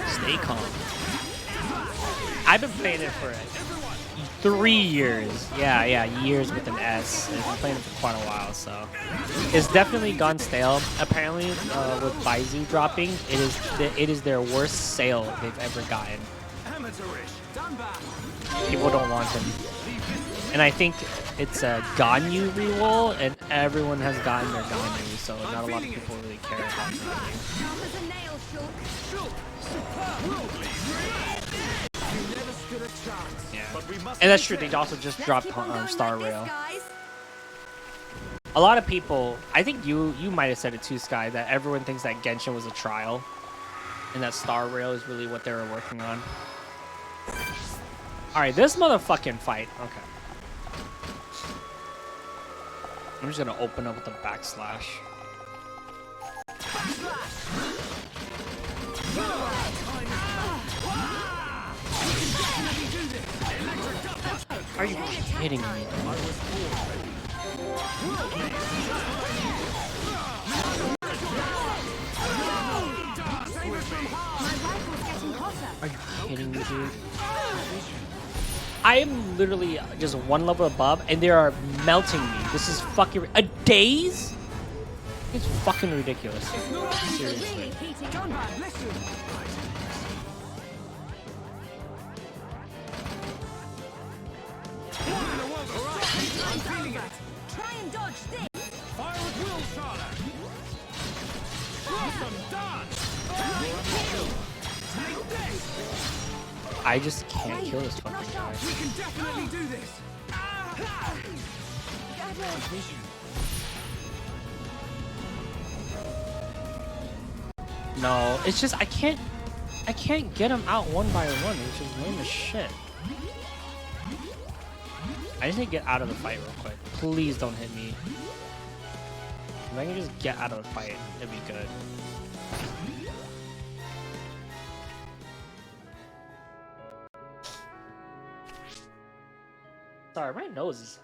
Stay calm. I've been playing it for 3 years. Yeah, years with an S. I've been playing it for quite a while, so it's definitely gone stale. Apparently, with Baizu dropping, it is their worst sale they've ever gotten. People don't want them, and I think it's a Ganyu reroll, and everyone has gotten their Ganyu, so not a lot of people really care about Ganyu. Yeah, and that's true. They also just dropped Star Rail. A lot of people, I think you might have said it too, Sky, that everyone thinks that Genshin was a trial, and that Star Rail is really what they were working on. All right, this motherfucking fight. Okay, I'm just gonna open up with a backslash. Are you kidding me? Are you kidding me, dude? I am literally just one level above, and they are melting me. This is fucking a daze. It's fucking ridiculous. Seriously. Try and dodge this. Fire at will, Charlotte. Awesome dance. Take this. I just can't kill this fucking guy. We can definitely do this. No, it's just I can't get him out one by one, which is lame as shit. I just need to get out of the fight real quick. Please don't hit me. If I can just get out of the fight, it'd be good. Sorry, my nose is...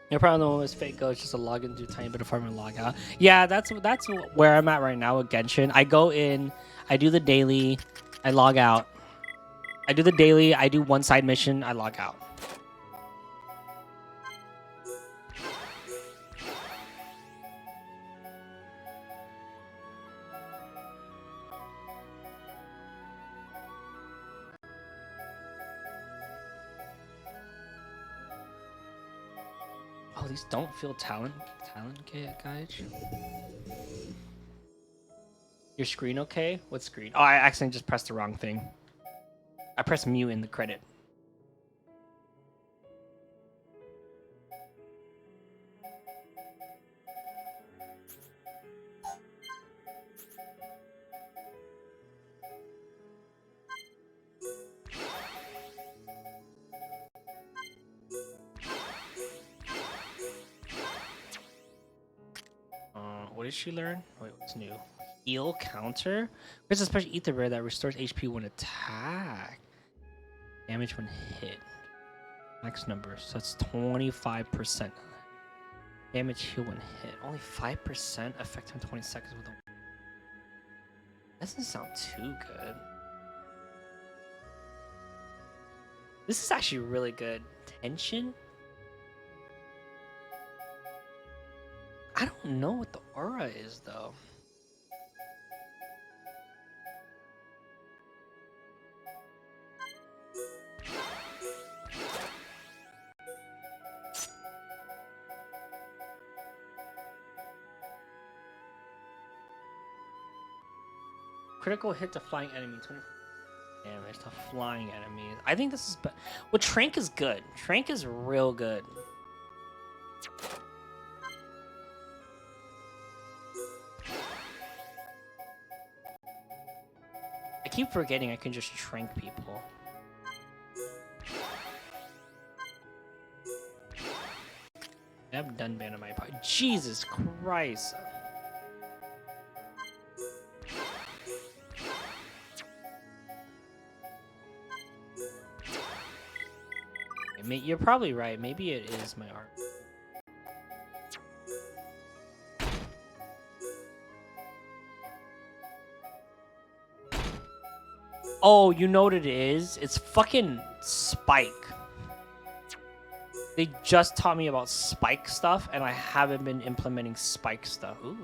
You're probably the one with fake go. It's just a login, do a tiny bit of farm and log out. Yeah, that's where I'm at right now with Genshin. I go in, I do the daily, I log out. I do the daily, I do one side mission, I log out. Oh, these don't feel talent guys. Your screen okay? What screen? Oh, I accidentally just pressed the wrong thing. I pressed mute in the credit. What did she learn? Wait, what's new? Heal counter? There's a special ether rare that restores HP when attacked. Damage when hit. Max numbers. So that's 25%. Damage heal when hit. Only 5% effect on 20 seconds with a... Doesn't sound too good. This is actually really good. Tension? I don't know what the aura is though. Critical hit to flying enemy. 20 damage to flying enemies. I think this is... Well, Trank is good. Trank is real good. I keep forgetting I can just Trank people. I have done ban on my part. Jesus Christ. You're probably right. Maybe it is my art. Oh, you know what it is? It's fucking Spike. They just taught me about Spike stuff, and I haven't been implementing Spike stuff. Ooh.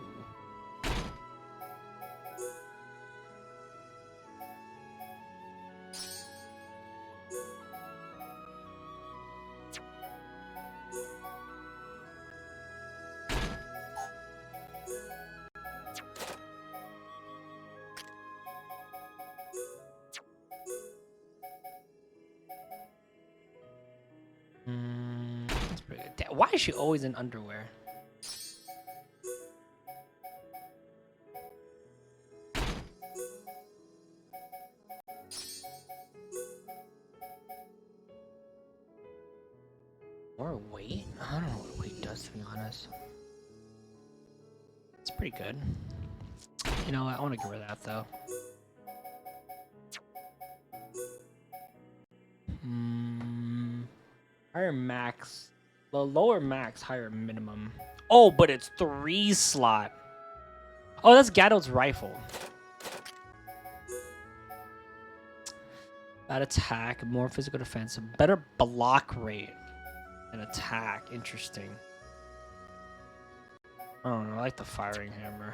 That's pretty good. Why is she always in underwear? More weight? I don't know what weight does, to be honest. It's pretty good. You know what? I want to get rid of that, though. Higher max. The lower max, higher minimum. Oh, but it's 3 slot. Oh, that's Gatto's rifle. Bad attack, more physical defense, better block rate and attack. Interesting. I don't know. I like the firing hammer.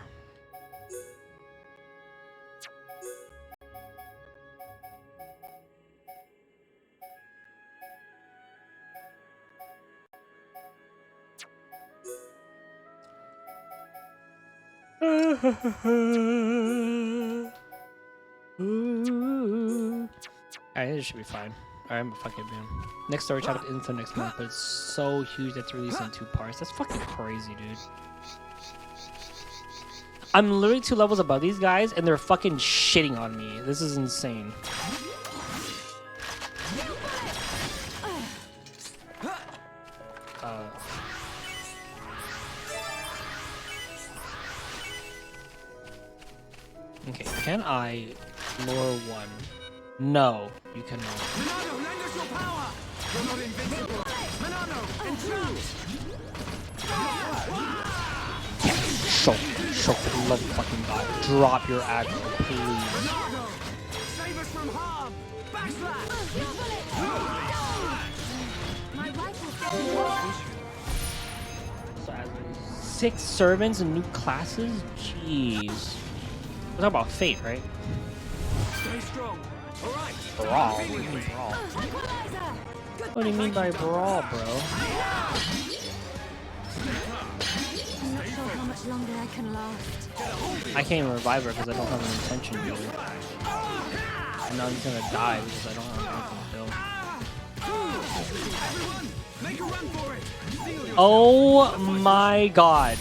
Alright, this should be fine. Alright, I'm a fucking man. Next story chapter isn't until next month, but it's so huge that's released in 2 parts. That's fucking crazy, dude. I'm literally 2 levels above these guys, and they're fucking shitting on me. This is insane. Okay, can I lure 1? No, you cannot. Monado, lend us your power! You're not invincible! Monado, Show for the love of fucking God. Drop your aggro, please. Monado! Save us from harm! Backslash! My rifle's getting 6 servants and new classes? Jeez. We're talking about Fate, right? Stay strong! Alright! Brawl? What do you mean brawl? What do you mean by brawl, bro? I'm not sure how much longer I can last. I can't even revive her because I don't have an intention really. And now I'm just gonna die because I don't have anything to build. Everyone, make a run for it! Seal your Oh my god.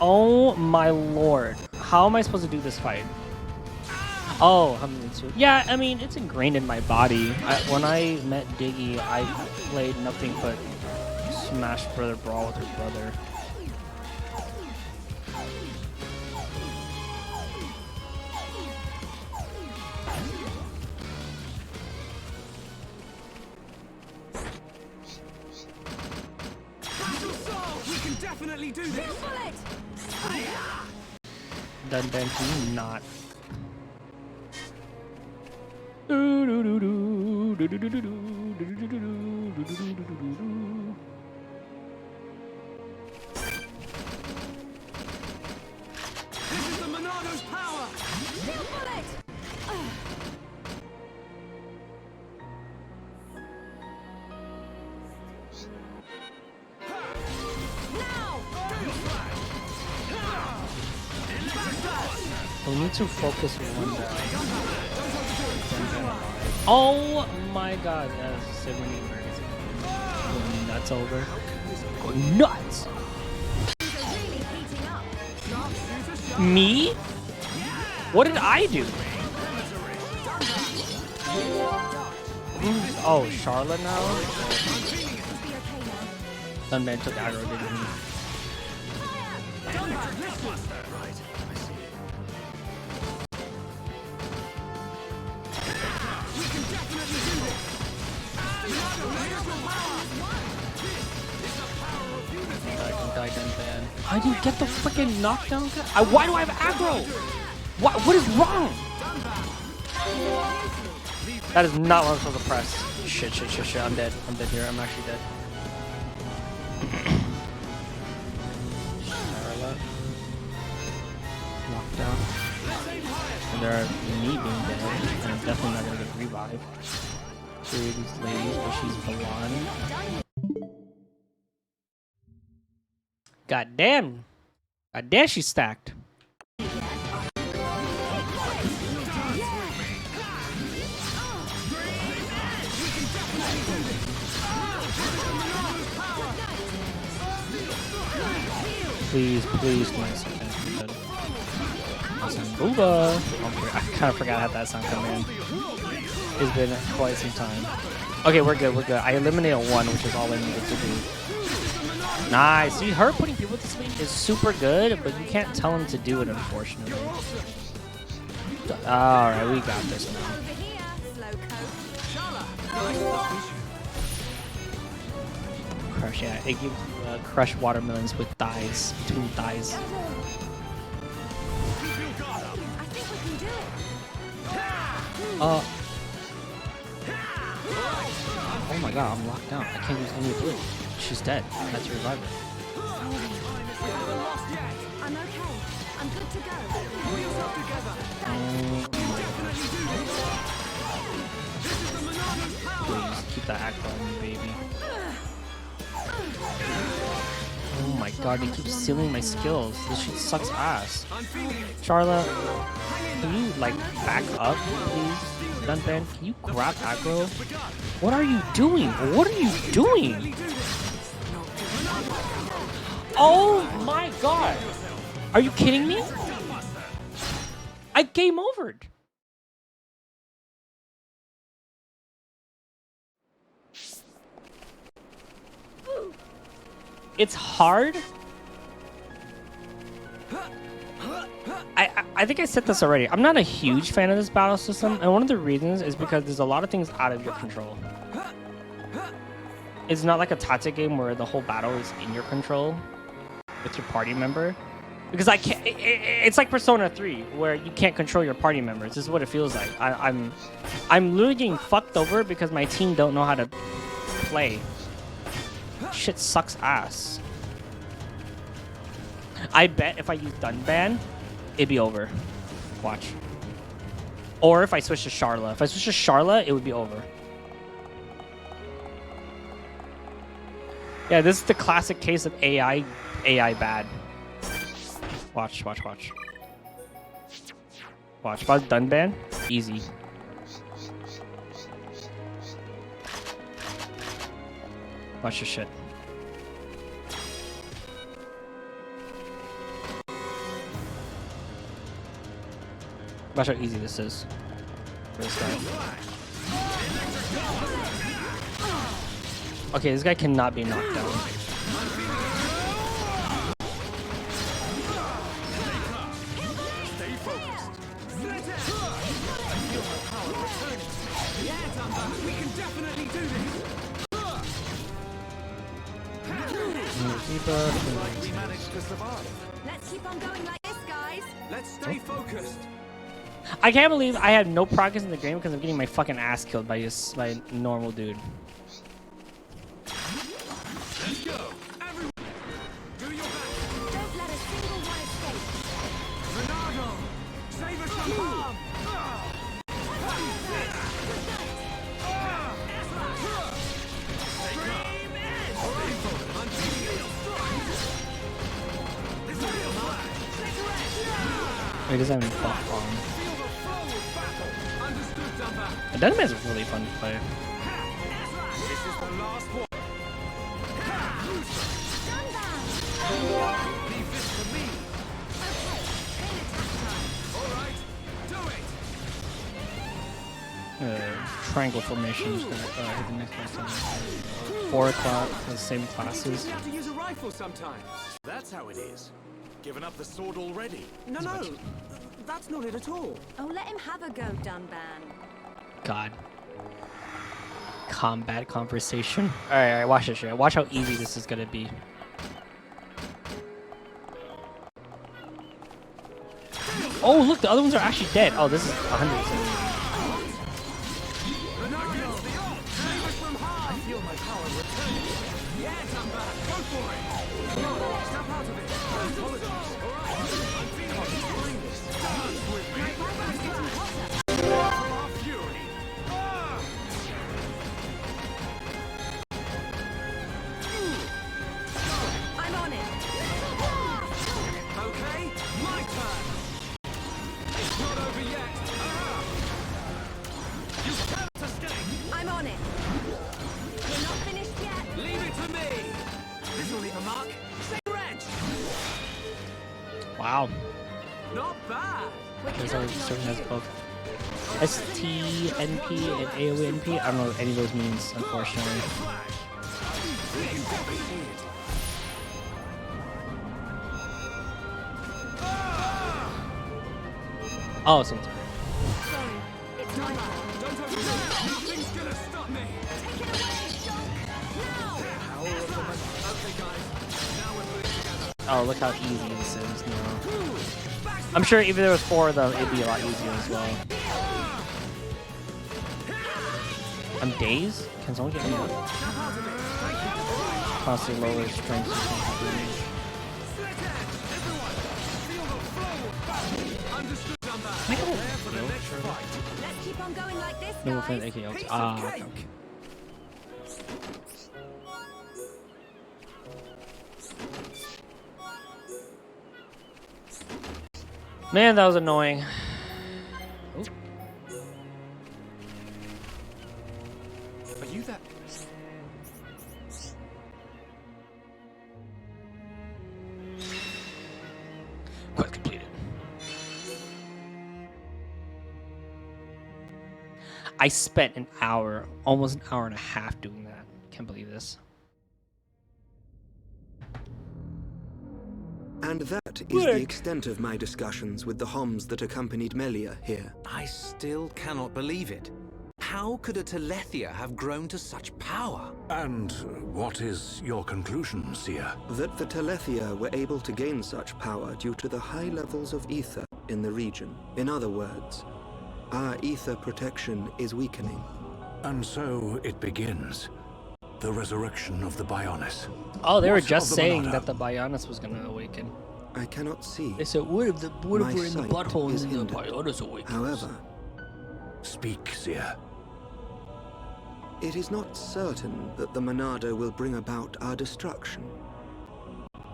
Oh my lord. How am I supposed to do this fight? Oh, yeah, I mean, it's ingrained in my body. When I met Diggy, I played nothing but Smash Brother Brawl with her brother. battle soul! We can definitely definitely do this. Dunban, can you not? This is the Monado's power. We need to focus one guy. Oh my god, that's so many emergency. Going nuts over. Going nuts! Me? What did I do? Oh, Charlotte now? Dunban took aggro, didn't he? Die, Dunban. I didn't get the freaking knockdown. Why do I have aggro? What is wrong? That is not what I'm supposed to press. Shit. I'm dead. I'm dead here. I'm actually dead. Knockdown. And they're me being dead. And I'm definitely not gonna get revived. These ladies, but she's blonde. God damn, she's stacked. Please, give me a second. Booba. I kind of forgot how that sound come in. It's been quite some time. Okay, we're good. I eliminated one, which is all I needed to do. Nice. See, her putting people to sleep is super good, but you can't tell him to do it, unfortunately. Alright, we got this now. Crush, yeah. It gives crushed watermelons with thighs, between thighs. Oh my god, I'm locked down. I can't use any ability. She's dead. I had to revive her. I'm okay. I'm good to go. Please keep that aggro on me, baby. Oh my god, they keep stealing my skills. This shit sucks ass. Charlotte, can you like back up, please? Dunban, can you grab aggro? What are you doing? What are you doing? Oh my god! Are you kidding me? I game overed. It's hard. I think I said this already. I'm not a huge fan of this battle system, and one of the reasons is because there's a lot of things out of your control. It's not like a tactic game where the whole battle is in your control with your party member. Because I can't. It's like Persona 3, where you can't control your party members. This is what it feels like. I'm literally getting fucked over because my team don't know how to play. Shit sucks ass. I bet if I use Dunban, it'd be over. Watch. Or if I switch to Charla. If I switch to Charla, it would be over. Yeah, this is the classic case of AI bad. Watch. Watch. If I was Dunban, easy. Watch your shit. Watch how easy this is for this guy. Okay, this guy cannot be knocked down. Looks like we managed to survive. Let's keep on going like this, guys. Let's stay focused. I can't believe I have no progress in the game because I'm getting my fucking ass killed by a normal dude. Let's go. Everyone, do your best. Don't let a single one escape. Ronaldo, save us from harm. He doesn't have any buff on. Feel the flow of battle. Understood, Dumba. That man is really fun to play. This is the last one. Leave this to me. All right, do it. Triangle formation is gonna hit the next one. 4 o'clock, the same classes. You have to use a rifle sometimes. That's how it is. Given up the sword already? No, that's not it at all. Oh, let him have a go, Dunban. God. Combat conversation. Alright, watch this shit. Watch how easy this is gonna be. Oh, look, the other ones are actually dead. Oh, this is 100%. I feel my power returning. Yeah, Dumba, go for it. Snap out of it. Apologies. All right. I'm feeling behind this. Dance with me. From our fury. I'm on it. Okay, my turn. It's not over yet. You cannot escape. I'm on it. We're not finished yet. Leave it to me. This will leave a mark. Say wrench. Wow. Not bad. There's already certain has both STNP and AONP. I don't know what any of those means, unfortunately. Oh, same time. Sorry, it's my fault. Don't over there. Nothing's gonna stop me. Take it away, Shulk. Now. Okay, guys. Now we're putting together. Oh, look how easy this is now. I'm sure if there was 4 of them, it'd be a lot easier as well. I'm dazed? Can someone get me up? Constantly lower strength. Let's keep on going like this, No guys. offense, AK. Ah, okay. Man, that was annoying. Oh. Are you that? Quest completed. I spent an hour, almost an hour and a half doing that. Can't believe this. And that is the extent of my discussions with the Homs that accompanied Melia here. I still cannot believe it. How could a Telethia have grown to such power? And what is your conclusion, Seer? That the Telethia were able to gain such power due to the high levels of ether in the region. In other words, our ether protection is weakening. And so it begins. The resurrection of the Bionis. Oh, they were What just of the saying Monada? that the Bionis was gonna awaken. I cannot see. They said, what if My we're in the sight butthole is and the hindered. Bionis awakens? However, Speak, Seer. it is not certain that the Monada will bring about our destruction.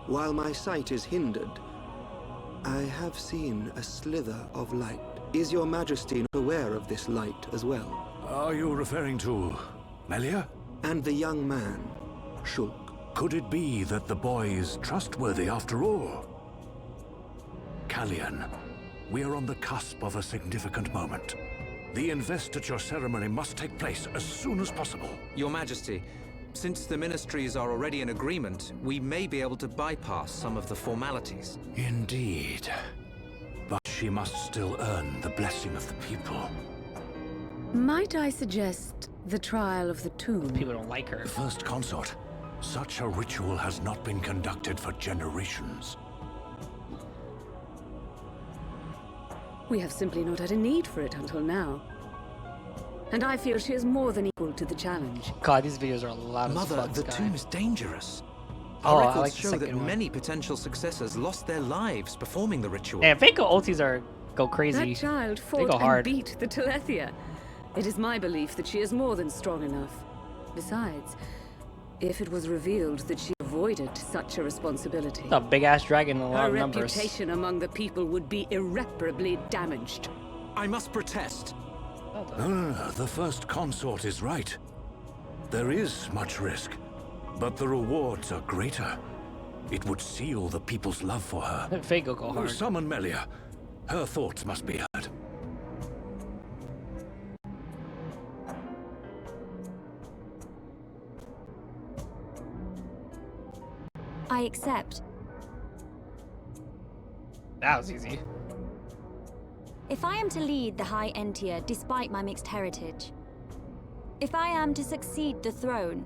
While my sight is hindered, I have seen a slither of light. Is your Majesty not aware of this light as well? Are you referring to Melia? And the young man, Shulk. Could it be that the boy is trustworthy after all? Kallian, we are on the cusp of a significant moment. The investiture ceremony must take place as soon as possible. Your Majesty, since the ministries are already in agreement, we may be able to bypass some of the formalities. Indeed. But she must still earn the blessing of the people. Might I suggest the trial of the tomb? People don't like her. First consort, Such a ritual has not been conducted for generations. We have simply not had a need for it until now. And I feel she is more than equal to the challenge. God, these videos are a lot of Mother, fun, the guy. tomb is dangerous. Oh, Our I records like the show that second one. many potential successors lost their lives performing the ritual. Yeah, Fako ultis go crazy. That child They fought go and hard. beat the Telethia. It is my belief that she is more than strong enough. Besides, if it was revealed that she avoided such a responsibility, A big ass dragon in a lot her of numbers. reputation among the people would be irreparably damaged. I must protest. The first consort is right. There is much risk, but the rewards are greater. It would seal the people's love for her. Fako go hard. Summon Melia. Her thoughts must be heard. I accept. That was easy. If I am to lead the High Entia despite my mixed heritage, if I am to succeed the throne,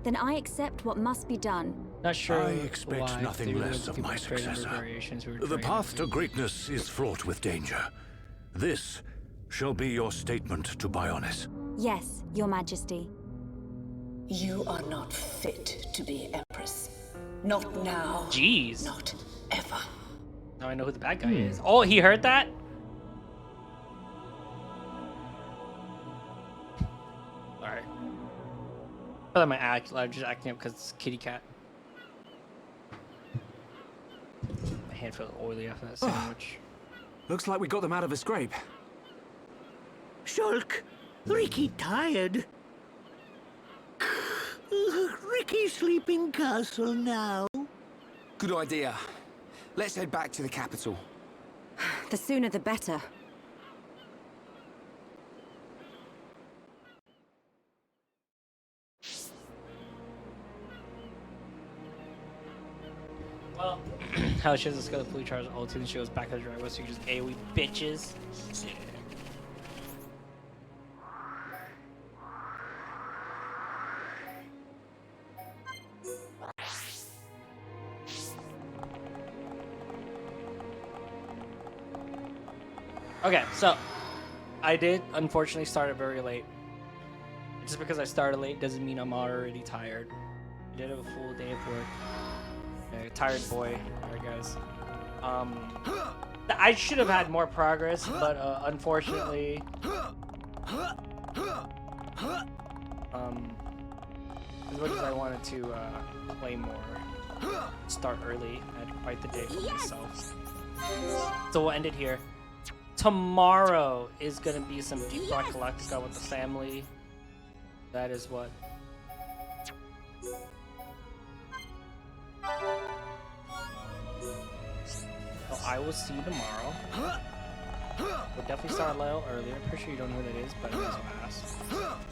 then I accept what must be done. Not sure. I expect why nothing they less would of my keep trading successor. variations we were The trading. path to greatness is fraught with danger. This shall be your statement to Bionis. Yes, Your Majesty. You are not fit to be Empress. Not now. Jeez. Not ever. Now I know who the bad guy is. Oh, he heard that? Alright. I thought I'm just acting up because it's kitty cat. My hand feels oily after that sandwich. Looks like we got them out of a scrape. Shulk, Ricky tired. Ricky sleeping castle now. Good idea. Let's head back to the capital. The sooner the better. Well, how she has to go to fully charged ulti and she goes back to the driveway, so you just AoE bitches. Yeah. Okay, so I did unfortunately start it very late. Just because I started late doesn't mean I'm already tired. I did have a full day of work. Okay, tired boy. Alright, guys. I should have had more progress, but unfortunately, as much as I wanted to play more, start early, I had quite the day for myself. So we'll end it here. Tomorrow is gonna be some Deep Rock Galactica with the family. That is what. So I will see you tomorrow. We'll definitely start a little earlier. I'm pretty sure you don't know who that is, but I might as well ask.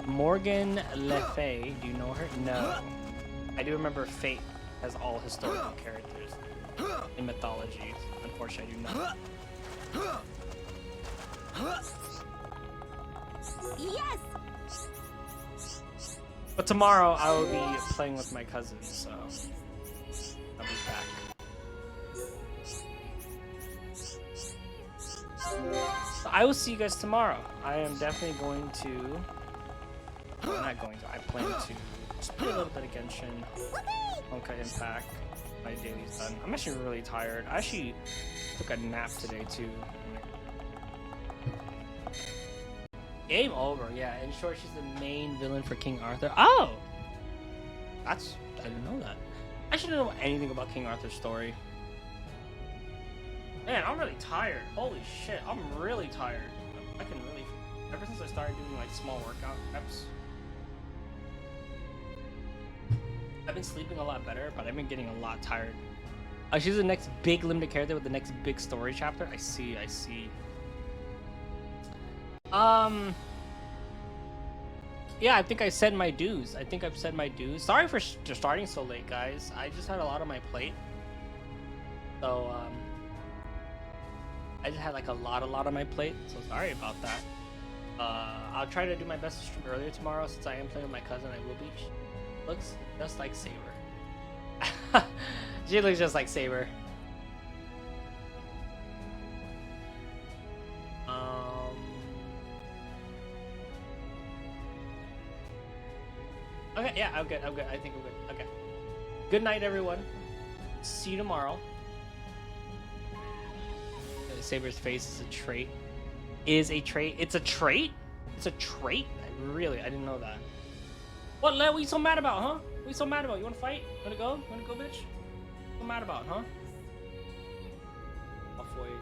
Morgan Le Fay, do you know her? No. I do remember Fate has all historical characters in mythology. Unfortunately, I do not. Yes! But tomorrow I will be playing with my cousins, so I'll be back. So I will see you guys tomorrow. I am definitely going to. I'm not going to. I plan to just play a little bit of Genshin. Honkai Impact. My daily's done. I'm actually really tired. I actually took a nap today too. Game over, yeah. In short, she's the main villain for King Arthur. Oh! I didn't know that. I actually don't know anything about King Arthur's story. Man, I'm really tired. Holy shit, I'm really tired. I can really... Ever since I started doing like small workout reps, I've been sleeping a lot better, but I've been getting a lot tired. She's the next big limited character with the next big story chapter. I see. Yeah, I think I said my dues. Sorry for starting so late, guys. I just had a lot on my plate. So, I just had like a lot on my plate. So sorry about that. I'll try to do my best to stream earlier tomorrow since I am playing with my cousin at Will Beach. Looks just like Saber. She looks just like Saber. Okay, yeah, I'm good. I'm good. I think I'm good. Okay. Good night, everyone. See you tomorrow. Saber's face is a trait. Is a trait. It's a trait? It's a trait? Really? I didn't know that. What, what are you so mad about, huh? What are you so mad about? You wanna fight? Wanna go? Wanna go, bitch? What are you so mad about, huh? I'll for you.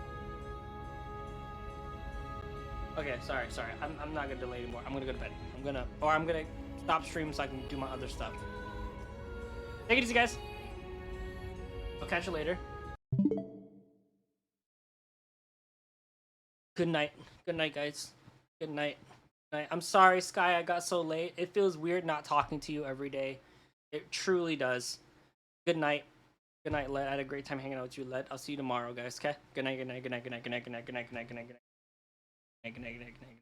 Okay, sorry. I'm not gonna delay anymore. I'm gonna go to bed. I'm gonna stop streaming so I can do my other stuff. Take it easy, guys. I'll catch you later. Good night. Good night, guys. Good night. I'm sorry, Sky, I got so late. It feels weird not talking to you every day. It truly does. Good night. Good night, Led. I had a great time hanging out with you, Led. I'll see you tomorrow, guys, okay? Good night, good night, good night, good night, good night, good night, good night, good night, good night, good night, good night, good night, good night.